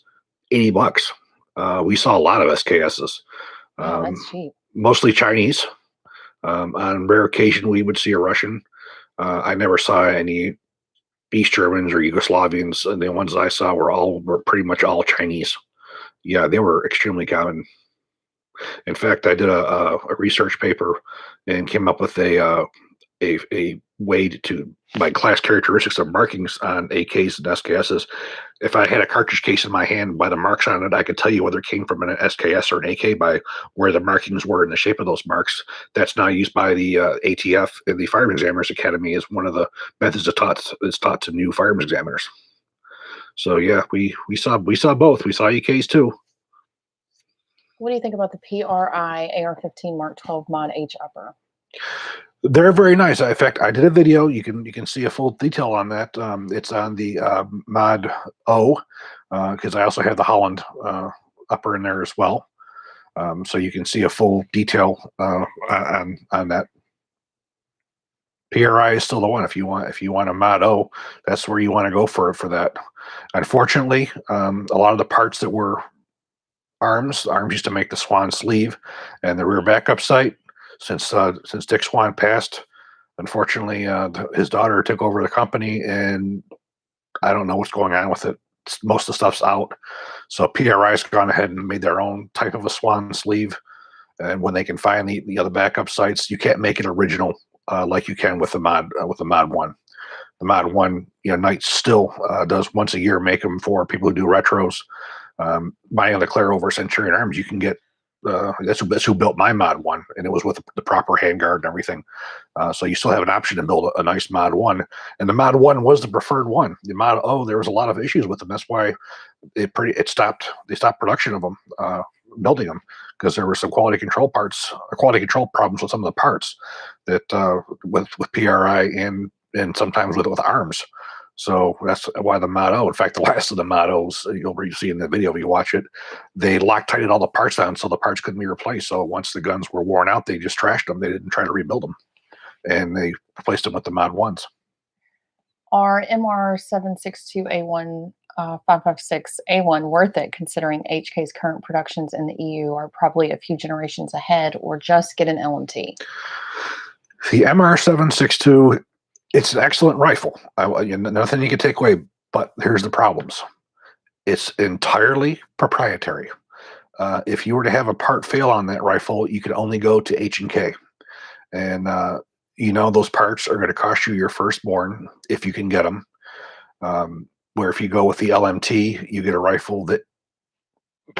$80. We saw a lot of SKSs. Oh, that's cheap. Mostly Chinese. On rare occasion, we would see a Russian. I never saw any East Germans or Yugoslavians, and the ones I saw were pretty much all Chinese. Yeah, they were extremely common. In fact, I did a research paper and came up with a way to by class characteristics of markings on AKs and SKSs. If I had a cartridge case in my hand by the marks on it, I could tell you whether it came from an SKS or an AK by where the markings were in the shape of those marks. That's now used by the ATF and the Firearms Examiners Academy as one of the methods it's taught to new firearms examiners. So yeah, we saw both. We saw EKs too. What do you think about the PRI AR-15 Mark 12 Mod H upper? They're very nice. In fact, I did a video. You can see a full detail on that. It's on the Mod O because I also have the Holland upper in there as well. So you can see a full detail on that. PRI is still the one. If you want a Mod O, that's where you want to go for that. Unfortunately, a lot of the parts that were arms used to make the Swan sleeve and the rear backup sight. Since Dick Swan passed, unfortunately, his daughter took over the company, and I don't know what's going on with it. Most of the stuff's out. So PRI's gone ahead and made their own type of a Swan sleeve. And when they can find the other backup sites, you can't make it original like you can with the Mod 1. The Mod 1, Knight still does once a year make them for people who do retros. Buying the Claro over Centurion Arms, you can get that's who built my Mod 1, and it was with the proper handguard and everything. So you still have an option to build a nice Mod 1, and the Mod 1 was the preferred one. The Mod O, there was a lot of issues with them. That's why they stopped production of them, building them, because there were some quality control problems with some of the parts that with PRI and sometimes with arms. So that's why the Mod O. In fact, the last of the Mod O's, you'll see in the video if you watch it, they Loctited all the parts down so the parts couldn't be replaced. So once the guns were worn out, they just trashed them. They didn't try to rebuild them, and they replaced them with the Mod 1s. Are MR762A1 556A1 worth it, considering HK's current productions in the EU are probably a few generations ahead, or just get an LMT? The MR762, it's an excellent rifle. Nothing you can take away, but here's the problems. It's entirely proprietary. If you were to have a part fail on that rifle, you could only go to H&K. And those parts are going to cost you your firstborn if you can get them. Where if you go with the LMT, you get a rifle that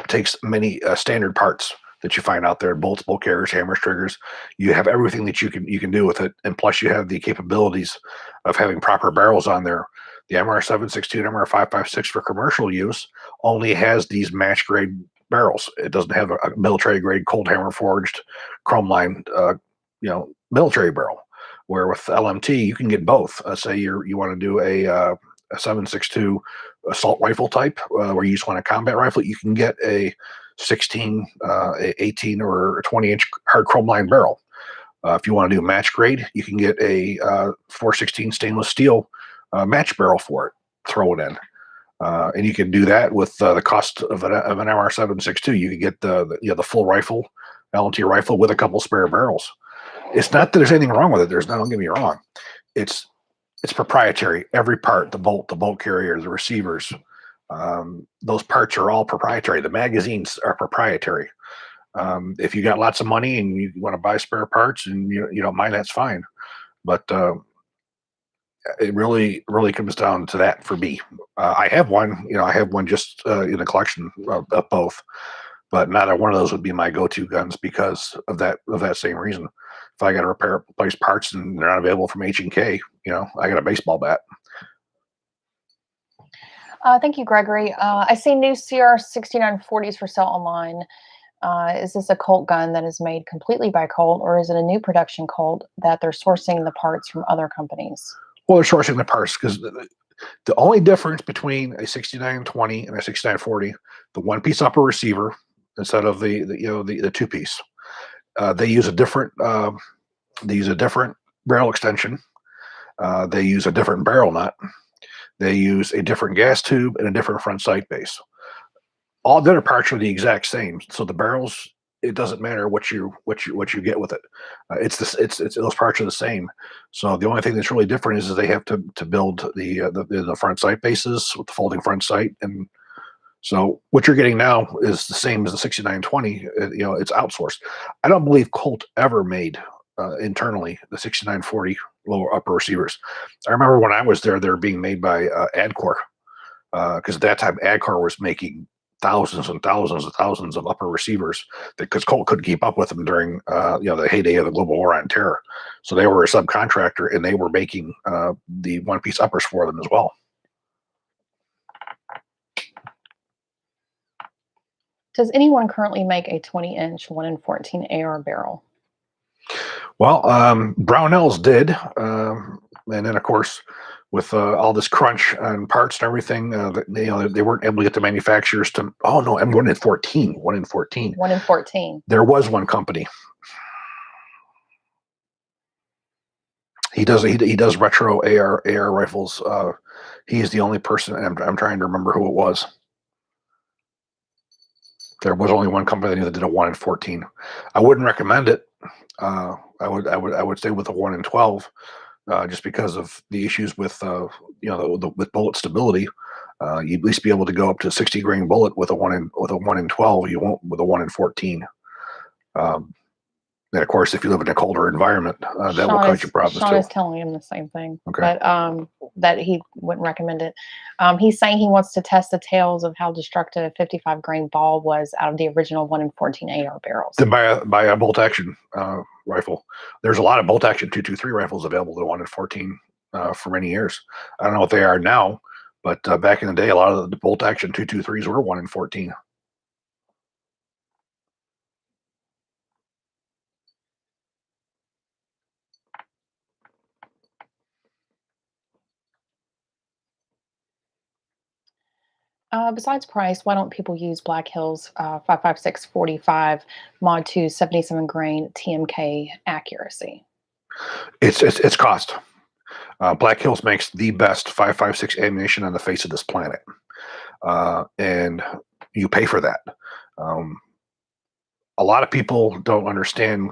takes many standard parts that you find out there: bolts, bolt carriers, hammers, triggers. You have everything that you can do with it, and plus you have the capabilities of having proper barrels on there. The MR762 and MR556 for commercial use only has these match grade barrels. It doesn't have a military grade cold hammer forged chrome lined military barrel. Where with LMT you can get both. Say you want to do a 7.62 assault rifle type, where you just want a combat rifle, you can get a 16, 18, or 20-inch hard chrome line barrel. If you want to do match grade, you can get a 416 stainless steel match barrel for it. Throw it in, and you can do that with the cost of an MR7.62. You can get the full rifle, LMT rifle with a couple spare barrels. It's not that there's anything wrong with it. Don't get me wrong. It's proprietary. Every part, the bolt carrier, the receivers, those parts are all proprietary. The magazines are proprietary. If you got lots of money and you want to buy spare parts and you don't mind, that's fine. But it really comes down to that for me. I have one. I have one just in a collection of both, but not one of those would be my go-to guns because of that same reason. If I got to replace parts and they're not available from H&K, I got a baseball bat. Thank you, Gregory. I see new CR6940s for sale online. Is this a Colt gun that is made completely by Colt, or is it a new production Colt that they're sourcing the parts from other companies? Well, they're sourcing the parts because the only difference between a 6920 and a 6940, the one-piece upper receiver instead of the two-piece. They use a different barrel extension. They use a different barrel nut. They use a different gas tube and a different front sight base. All the other parts are the exact same. So the barrels, it doesn't matter what you get with it. It's those parts are the same. So the only thing that's really different is they have to build the front sight bases with the folding front sight. And so what you're getting now is the same as the 6920. It's outsourced. I don't believe Colt ever made internally the 6940 lower upper receivers. I remember when I was there, they were being made by Adcor, because at that time Adcor was making thousands and thousands and thousands of upper receivers because Colt couldn't keep up with them during the heyday of the global war on terror. So they were a subcontractor and they were making the one-piece uppers for them as well. Does anyone currently make a 20-inch 1 in 14 AR barrel? Well, Brownells did, and then of course with all this crunch on parts and everything, they weren't able to get the manufacturers to. Oh no, I'm 1 in 14. 1 in 14. 1 in 14. There was one company. He does retro AR rifles. He's the only person. I'm trying to remember who it was. There was only one company that did a 1 in 14. I wouldn't recommend it. I would stay with a 1 in 12, just because of the issues with with bullet stability. You'd at least be able to go up to 60 grain bullet with a 1 in 12. You won't with a 1 in 14. And of course, if you live in a colder environment, that will cause you problems Sean too. is telling him the same thing. Okay. But that he wouldn't recommend it. He's saying he wants to test the tales of how destructive 55 grain ball was out of the original 1 in 14 AR barrels. Then buy a bolt action rifle. There's a lot of bolt action 223 rifles available to 1 in 14 for many years. I don't know what they are now, but back in the day, a lot of the bolt action 223s were 1 in 14. Besides price, why don't people use Black Hills 5.56 Mod 2 77 grain TMK accuracy? It's cost. Black Hills makes the best 5.56 ammunition on the face of this planet, and you pay for that. A lot of people don't understand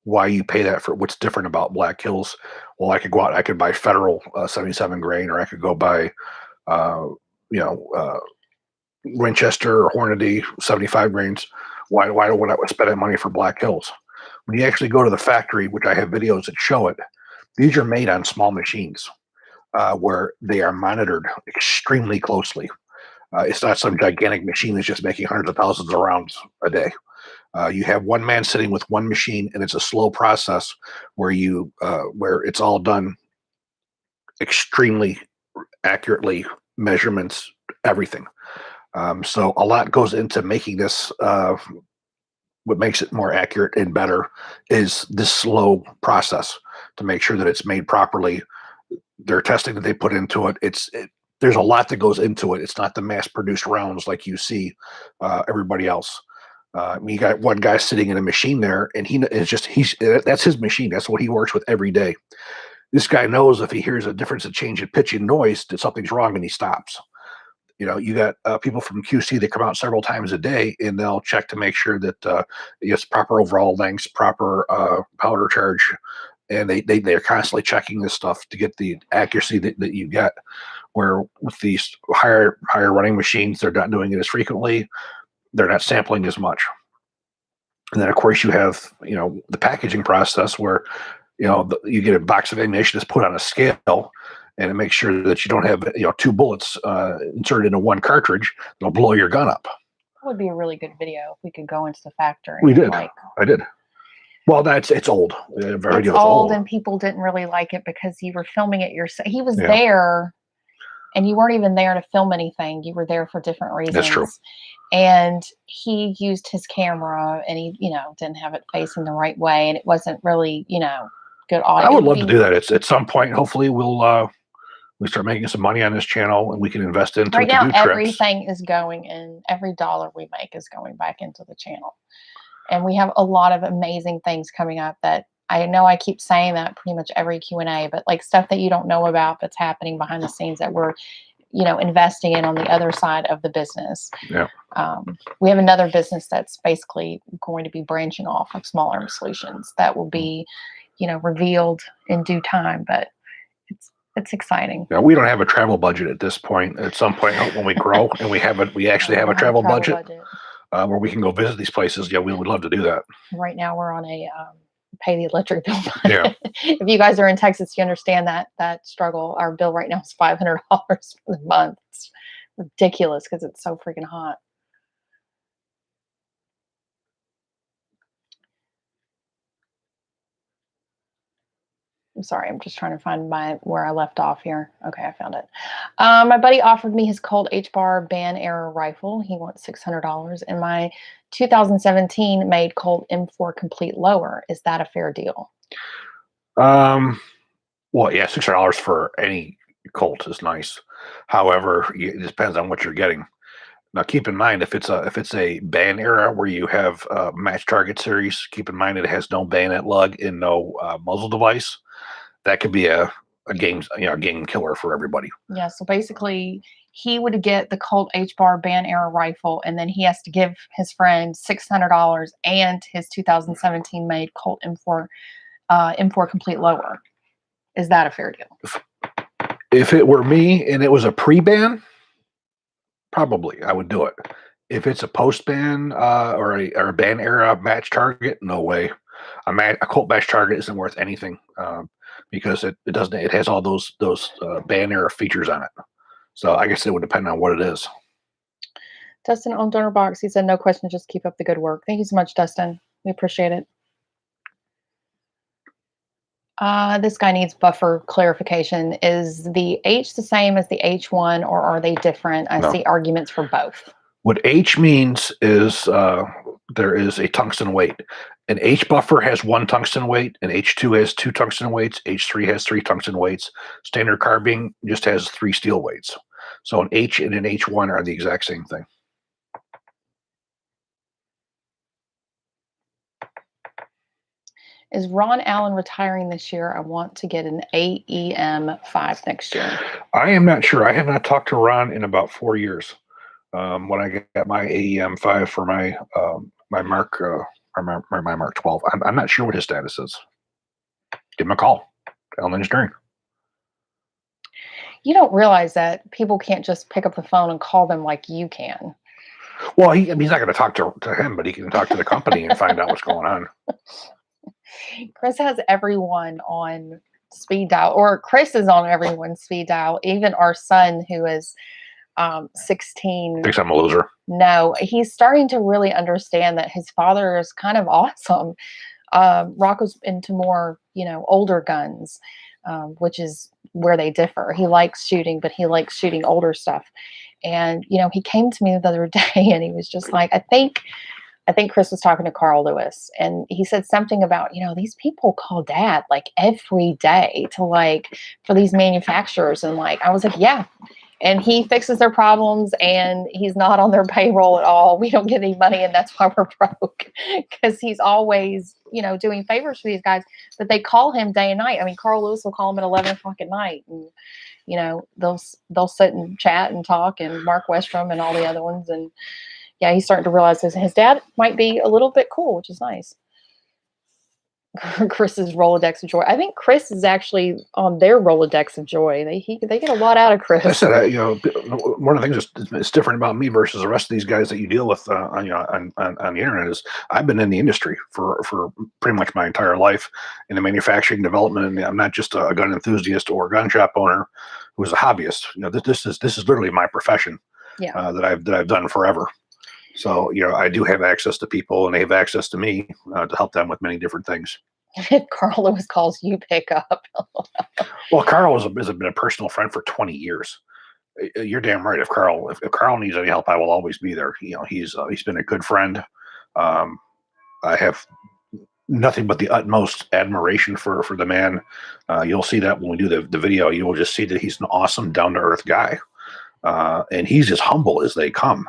why you pay that for what's different about Black Hills. Well, I could go out, I could buy Federal 77 grain, or I could go buy, you know, Winchester or Hornady 75 grains. Why would I spend that money for Black Hills? When you actually go to the factory, which I have videos that show it, these are made on small machines where they are monitored extremely closely. It's not some gigantic machine that's just making hundreds of thousands of rounds a day. You have one man sitting with one machine, and it's a slow process where where it's all done extremely accurately, measurements, everything. So a lot goes into making this. What makes it more accurate and better is this slow process to make sure that it's made properly. Their testing that they put into it, there's a lot that goes into it. It's not the mass-produced rounds like you see everybody else. You got one guy sitting in a machine there, and that's his machine. That's what he works with every day. This guy knows if he hears a difference in change in pitch and noise that something's wrong, and he stops. You know, you got people from QC that come out several times a day, and they'll check to make sure that it's proper overall lengths, proper powder charge, and they're constantly checking this stuff to get the accuracy that you get. Where with these higher running machines, they're not doing it as frequently. They're not sampling as much. And then, of course, you have the packaging process where you get a box of ammunition that's put on a scale, and it makes sure that you don't have two bullets inserted into one cartridge that'll blow your gun up. That would be a really good video if we could go into the factory. We did. I did. Well, it's old. It's old, and people didn't really like it because you were filming it yourself. He was there, and you weren't even there to film anything. You were there for different reasons. That's true. And he used his camera, and he, didn't have it facing the right way, and it wasn't really, good audio. I would love to do that. It's at some point. Hopefully, we start making some money on this channel, and we can invest into right it now. To do everything is going in. Every dollar we make is going back into the channel, and we have a lot of amazing things coming up that I know I keep saying that pretty much every Q&A, but like stuff that you don't know about that's happening behind the scenes that we're investing in on the other side of the business. Yeah. We have another business that's basically going to be branching off of Small Arms Solutions that will be, revealed in due time, but it's exciting. Yeah, we don't have a travel budget at this point. At some point when we grow and we actually have a travel budget where we can go visit these places. Yeah, we would love to do that. Right now we're on a pay the electric bill. Yeah. If you guys are in Texas, you understand that struggle. Our bill right now is $500 for the month. It's ridiculous because it's so freaking hot. I'm sorry, I'm just trying to find where I left off here. Okay, I found it. My buddy offered me his Colt H-Bar Ban Error rifle. He wants $600, and my 2017 made Colt M4 Complete Lower. Is that a fair deal? Well, yeah, $600 for any Colt is nice. However, it depends on what you're getting. Now, keep in mind if it's a ban era where you have match target series, keep in mind it has no bayonet lug and no muzzle device. That could be a game killer for everybody. Yeah. So basically, he would get the Colt H-Bar Ban Era rifle, and then he has to give his friend $600 and his 2017 made Colt M4 Complete Lower. Is that a fair deal? If it were me and it was a pre-ban, probably I would do it. If it's a post-ban or a ban era match target, no way. A Colt bash target isn't worth anything because it doesn't. It has all those band era features on it. So I guess it would depend on what it is. Dustin on Donor Box, he said, no question, just keep up the good work. Thank you so much, Dustin. We appreciate it. This guy needs buffer clarification. Is the H the same as the H1 or are they different? I see arguments for both. What H means is there is a tungsten weight. An H buffer has 1 tungsten weight, and H2 has 2 tungsten weights, H3 has 3 tungsten weights. Standard carbine just has 3 steel weights. So an H and an H1 are the exact same thing. Is Ron Allen retiring this year? I want to get an AEM 5 next year. I am not sure. I have not talked to Ron in about 4 years. When I got my AEM 5 for my my Mark my Mark 12, I'm not sure what his status is. Give him a call. Allen Engineering. You don't realize that people can't just pick up the phone and call them like you can. Well, he's not going to talk to him, but he can talk to the company and find out what's going on. Chris has everyone on speed dial, or Chris is on everyone's speed dial. Even our son, who is 16, thinks I'm a loser. No, he's starting to really understand that his father is kind of awesome. Rocco's into more, older guns, which is where they differ. He likes shooting, but he likes shooting older stuff. And, he came to me the other day and he was just like, I think Chris was talking to Carl Lewis and he said something about, these people call dad like every day to for these manufacturers. And I was like, yeah. And he fixes their problems and he's not on their payroll at all. We don't get any money and that's why we're broke because he's always, doing favors for these guys, but they call him day and night. I mean, Carl Lewis will call him at 11 o'clock at night and, they'll sit and chat and talk, and Mark Westrom and all the other ones. And yeah, he's starting to realize his dad might be a little bit cool, which is nice. Chris's Rolodex of joy. I think Chris is actually on their Rolodex of joy. They get a lot out of Chris. I said, one of the things that's different about me versus the rest of these guys that you deal with on the internet is I've been in the industry for pretty much my entire life in the manufacturing development. And I'm not just a gun enthusiast or a gun shop owner who's a hobbyist. This is literally my profession. Yeah. That I've done forever. So, I do have access to people and they have access to me to help them with many different things. Carl Lewis calls you pick up. Well, Carl has been a personal friend for 20 years. You're damn right. If Carl needs any help, I will always be there. He's been a good friend. I have nothing but the utmost admiration for the man. You'll see that when we do the video. You will just see that he's an awesome, down-to-earth guy. And he's as humble as they come.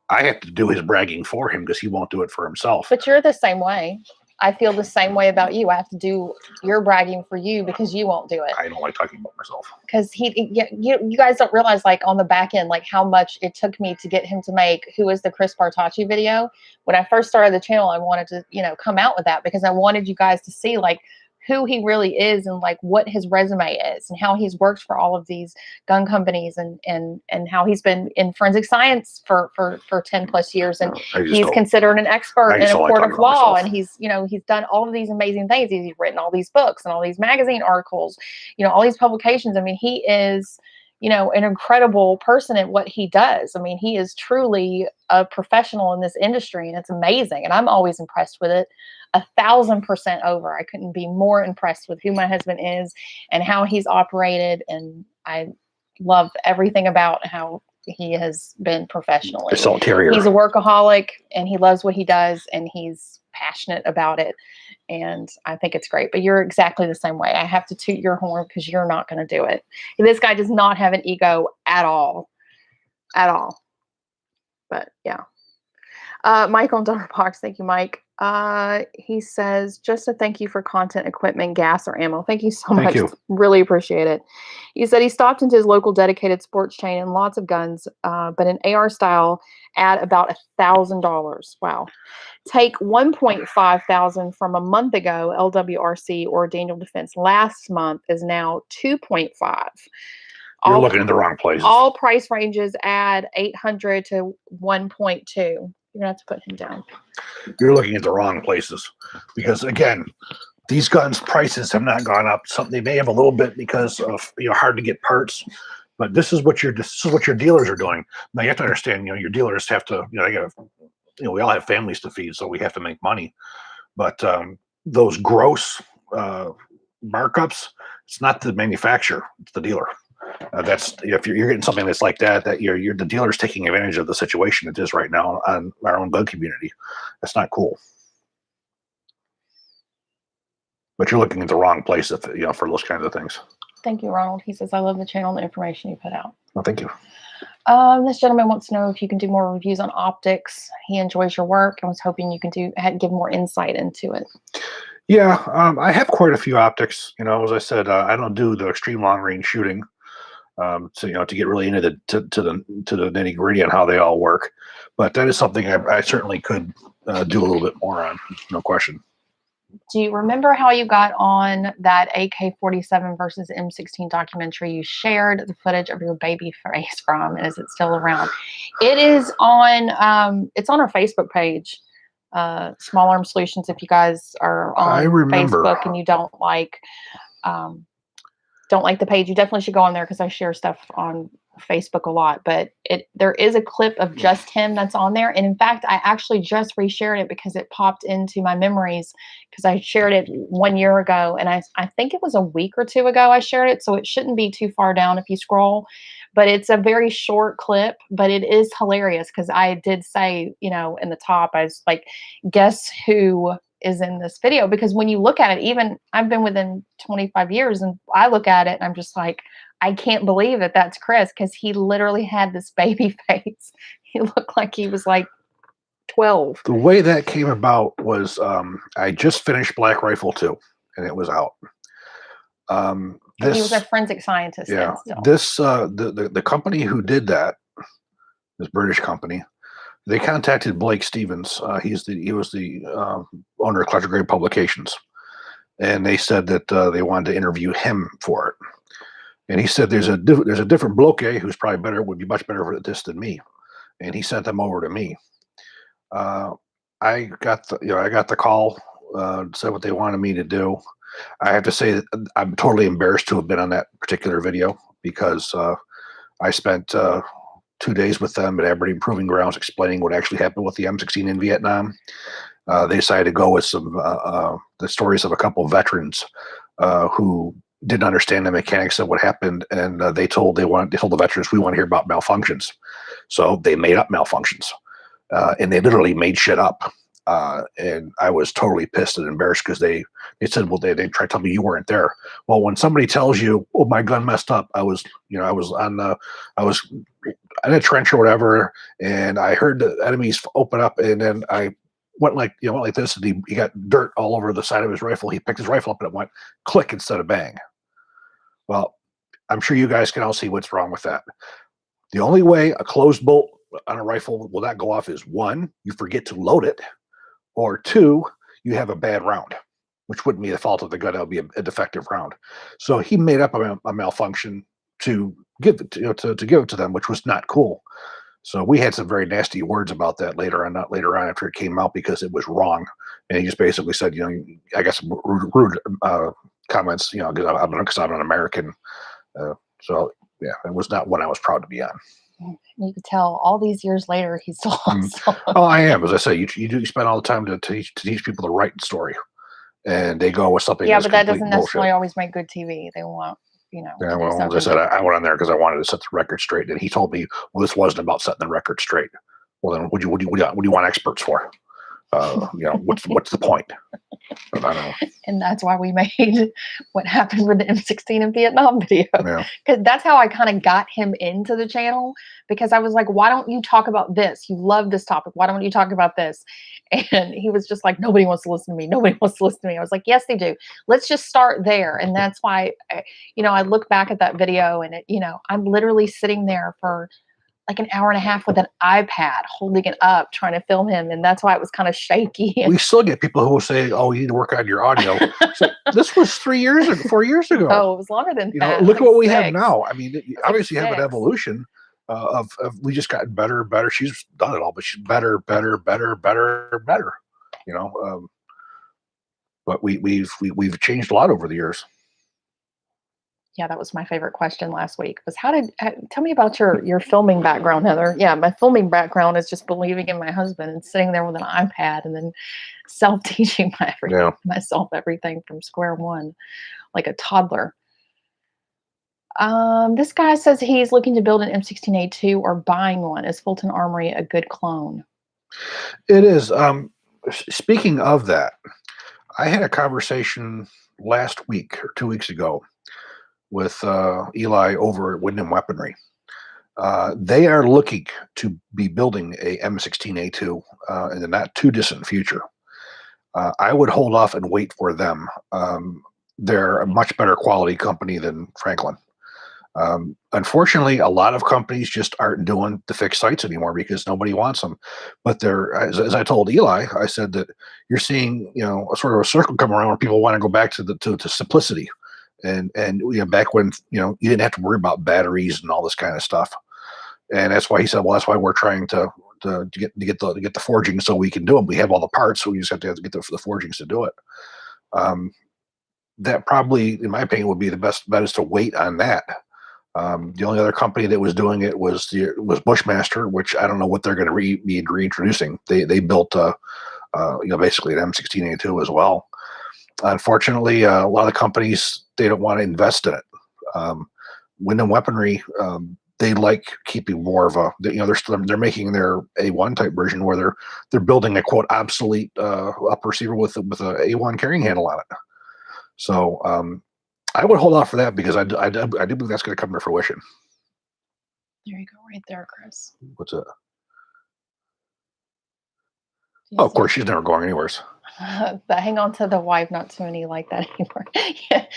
I have to do his bragging for him because he won't do it for himself. But you're the same way. I feel the same way about you. I have to do your bragging for you because you won't do it. I don't like talking about myself. Because you guys don't realize on the back end, how much it took me to get him to make Who is the Chris Bartacci video. When I first started the channel, I wanted to, come out with that because I wanted you guys to see who he really is and what his resume is and how he's worked for all of these gun companies and how he's been in forensic science for 10 plus years. And he's considered an expert in a court of law. And he's done all of these amazing things. He's written all these books and all these magazine articles, all these publications. I mean, he is, an incredible person at what he does. I mean, he is truly a professional in this industry and it's amazing. And I'm always impressed with it. 1,000% over. I couldn't be more impressed with who my husband is and how he's operated. And I love everything about how he has been professionally. He's a workaholic and he loves what he does and he's passionate about it. And I think it's great, but you're exactly the same way. I have to toot your horn because you're not going to do it. This guy does not have an ego at all. But yeah. Mike on Donor Box. Thank you, Mike. He says, just a thank you for content, equipment, gas, or ammo. Thank you so much. Really appreciate it. He said he stopped into his local dedicated sports chain and lots of guns, but an AR style at about $1,000. Wow. Take 1.5 thousand from a month ago, LWRC or Daniel Defense last month is now 2.5. You're looking in the wrong places. All price ranges add 800 to 1.2. You're gonna have to put him down. You're looking at the wrong places because again, these guns prices have not gone up. Something they may have a little bit because of hard to get parts, but this is what your dealers are doing. Now you have to understand, your dealers have to, they got to, we all have families to feed, so we have to make money. But those gross markups, it's not the manufacturer, it's the dealer. That's if you're getting something that's like that you're the dealer's taking advantage of the situation it is right now on our own gun community. That's not cool. But you're looking at the wrong place if for those kinds of things. Thank you, Ronald. He says, I love the channel and the information you put out. Well, thank you. This gentleman wants to know if you can do more reviews on optics. He enjoys your work and was hoping you can give more insight into it. Yeah, I have quite a few optics. As I said, I don't do the extreme long range shooting. So to get really into the nitty gritty on how they all work, but that is something I certainly could do a little bit more on, no question. Do you remember how you got on that AK-47 versus M16 documentary you shared the footage of your baby face from, and is it still around? It is on, it's on our Facebook page, Small Arm Solutions. If you guys are on Facebook and you don't like the page, you definitely should go on there because I share stuff on Facebook a lot. But there is a clip of just him that's on there, and in fact I actually just reshared it because it popped into my memories because I shared it 1 year ago, and I think it was a week or two ago I shared it, so it shouldn't be too far down if you scroll. But it's a very short clip, but it is hilarious because I did say, in the top, I was like, guess who is in this video? Because when you look at it, even I've been within 25 years and I look at it and I'm just like, I can't believe that that's Chris, because he literally had this baby face. He looked like he was like 12. The way that came about was I just finished Black Rifle 2 and it was out. He was a forensic scientist. Yeah, the company who did that, this British company, they contacted Blake Stevens. He was the owner of Collector Grade Publications, and they said that they wanted to interview him for it. And he said there's a different bloke who's probably would be much better at this than me, and he sent them over to me. I got the call, said what they wanted me to do. I have to say that I'm totally embarrassed to have been on that particular video because I spent 2 days with them at Aberdeen Proving Grounds explaining what actually happened with the M16 in Vietnam. They decided to go with some the stories of a couple of veterans who didn't understand the mechanics of what happened, and they told the veterans, we want to hear about malfunctions. So they made up malfunctions, and they literally made shit up. And I was totally pissed and embarrassed because they said, well, they tried to tell me you weren't there. Well, when somebody tells you, oh, my gun messed up, I was in a trench or whatever, and I heard the enemies open up, and then I went like this, and he got dirt all over the side of his rifle. He picked his rifle up and it went click instead of bang. Well, I'm sure you guys can all see what's wrong with that. The only way a closed bolt on a rifle will not go off is 1, you forget to load it, or 2, you have a bad round, which wouldn't be the fault of the gun. That would be a defective round. So he made up a malfunction to give it to give it to them, which was not cool. So we had some very nasty words about that later on after it came out because it was wrong. And he just basically said, I got some rude comments, because I'm an American. So yeah, it was not one I was proud to be on. You could tell all these years later he's still awesome. Oh, I am. As I say, you spend all the time to teach people the right story, and they go with something. Yeah, but that doesn't necessarily always make good TV. They want, Yeah, well, as I said, I went on there because I wanted to set the record straight, and he told me, well, this wasn't about setting the record straight. Well, then what do you want experts for? What's the point? But I don't know. And that's why we made what happened with the M16 in Vietnam video. Because that's how I kind of got him into the channel, because I was like, why don't you talk about this? You love this topic. Why don't you talk about this? And he was just like, nobody wants to listen to me. Nobody wants to listen to me. I was like, yes, they do. Let's just start there. And that's why, I look back at that video and I'm literally sitting there for like an hour and a half with an iPad holding it up, trying to film him. And that's why it was kind of shaky. We still get people who will say, oh, you need to work on your audio. So this was 3 years or 4 years ago. Oh, it was longer than that. Look at what we have now. I mean, obviously you have an evolution, of we just gotten better and better. She's done it all, but she's better, better, better, better, better. You know, but we've changed a lot over the years. Yeah, that was my favorite question last week. Was tell me about your filming background, Heather? Yeah, my filming background is just believing in my husband and sitting there with an iPad and then self teaching Yeah. myself everything from square one, like a toddler. This guy says he's looking to build an M16A2 or buying one. Is Fulton Armory a good clone? It is. Speaking of that, I had a conversation last week or 2 weeks ago with Eli over at Wyndham Weaponry. They are looking to be building a M16A2 in the not too distant future. I would hold off and wait for them. They're a much better quality company than Franklin. Unfortunately, a lot of companies just aren't doing the fixed sites anymore because nobody wants them. But they're, as I told Eli, I said that you're seeing, a sort of a circle come around where people want to go back to simplicity, and back when you didn't have to worry about batteries and all this kind of stuff. And that's why he said, well, that's why we're trying to get the forging so we can do them. We have all the parts, so we just have to get the forgings to do it. That probably, in my opinion, would be the best bet is to wait on that. The only other company that was doing it was Bushmaster, which I don't know what they're going to be reintroducing. They built basically an M16A2 as well. Unfortunately, a lot of companies, they don't want to invest in it. Wyndham Weaponry, they like keeping more of a, they're making their A1 type version where they're building a quote obsolete upper receiver with a A1 carrying handle on it. So I would hold off for that because I do believe that's going to come to fruition. There you go, right there, Chris. What's that? Oh, of course, she's never going anywhere. But hang on to the wife, not to any like that anymore. Yeah,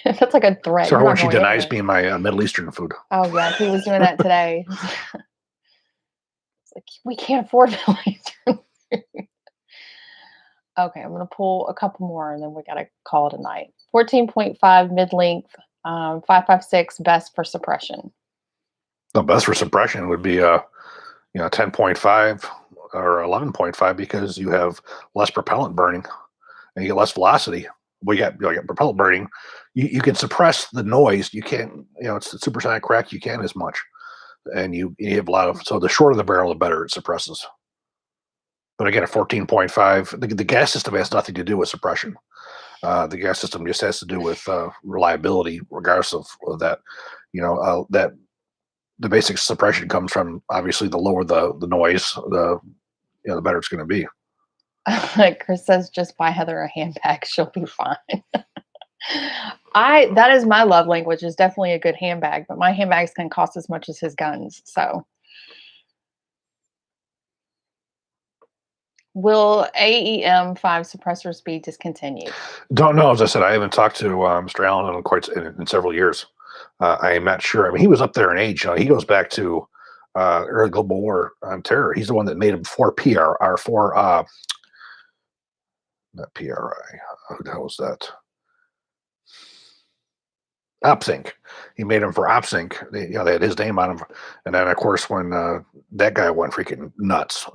that's like a threat. So when she denies me my Middle Eastern food. Oh yeah, he was doing that today. It's like we can't afford Middle Eastern. Okay, I'm gonna pull a couple more, and then we gotta call it a night. 14.5 mid-length, 5.56 best for suppression. The best for suppression would be 10.5 or 11.5 because you have less propellant burning and you get less velocity. We got propellant burning. You can suppress the noise. You can't, it's the supersonic crack. You can't as much, and you have a lot of. So the shorter the barrel, the better it suppresses. But again, at 14.5, the gas system has nothing to do with suppression. The gas system just has to do with reliability, regardless of that. That the basic suppression comes from obviously the lower the noise, the better it's going to be. Chris says, just buy Heather a handbag; she'll be fine. That is my love language. Is definitely a good handbag, but my handbags can cost as much as his guns. So. Will AEM 5 suppressors be discontinued? Don't know. As I said, I haven't talked to Mr. Allen in several years. I am not sure. I mean, he was up there in age. He goes back to early Global War on Terror. He's the one that made him for not PRI. Who the hell was that? OpSync. He made him for OpSync. They had his name on him. And then, of course, when that guy went freaking nuts,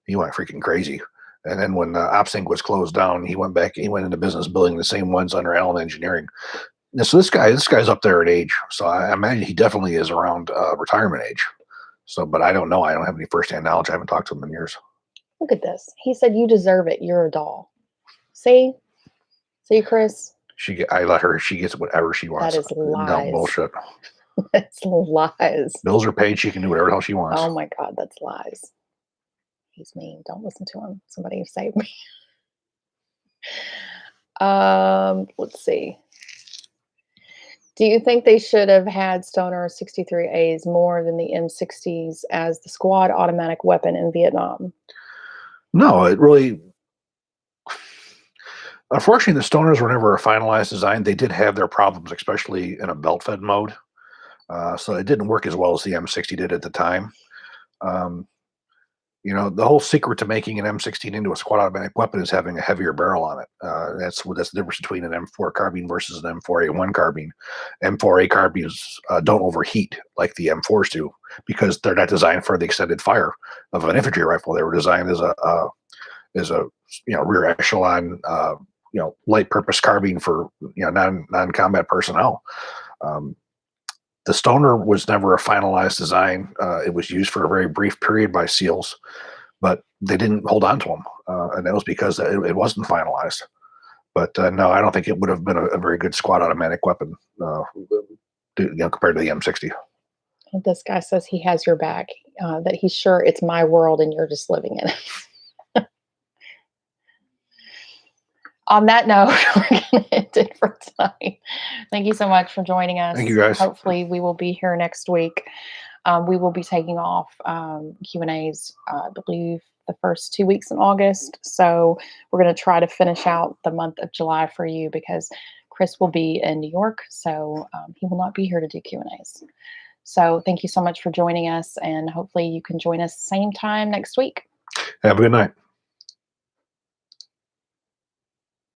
he went freaking crazy. And then when OpSync was closed down, he went into business building the same ones under Allen Engineering. And so this guy's up there in age. So I imagine he definitely is around retirement age. So, but I don't know. I don't have any firsthand knowledge. I haven't talked to him in years. Look at this. He said, "You deserve it. You're a doll." See, Chris. I let her. She gets whatever she wants. That is lies. No bullshit. That's lies. Bills are paid. She can do whatever the hell she wants. Oh my God, that's lies. He's mean. Don't listen to him. Somebody save me. Let's see. Do you think they should have had Stoner 63As more than the M60s as the squad automatic weapon in Vietnam? No, it really. Unfortunately, the Stoners were never a finalized design. They did have their problems, especially in a belt-fed mode. So it didn't work as well as the M60 did at the time. You know, the whole secret to making an M16 into a squad automatic weapon is having a heavier barrel on it. That's the difference between an M4 carbine versus an M4A1 carbine. M4A carbines don't overheat like the M4s do because they're not designed for the extended fire of an infantry rifle. They were designed as a rear echelon light purpose carbine for non combat personnel. Um, the Stoner was never a finalized design. It was used for a very brief period by SEALs, but they didn't hold on to them, and that was because it wasn't finalized. But no, I don't think it would have been a very good squad automatic weapon, compared to the M60. This guy says he has your back, that he's sure it's my world and you're just living in it. On that note, we're going to end it for tonight. Thank you so much for joining us. Thank you, guys. Hopefully we will be here next week. We will be taking off Q&As, I believe, the first 2 weeks in August. So we're going to try to finish out the month of July for you because Chris will be in New York. So he will not be here to do Q&As. So thank you so much for joining us. And hopefully you can join us same time next week. Have a good night.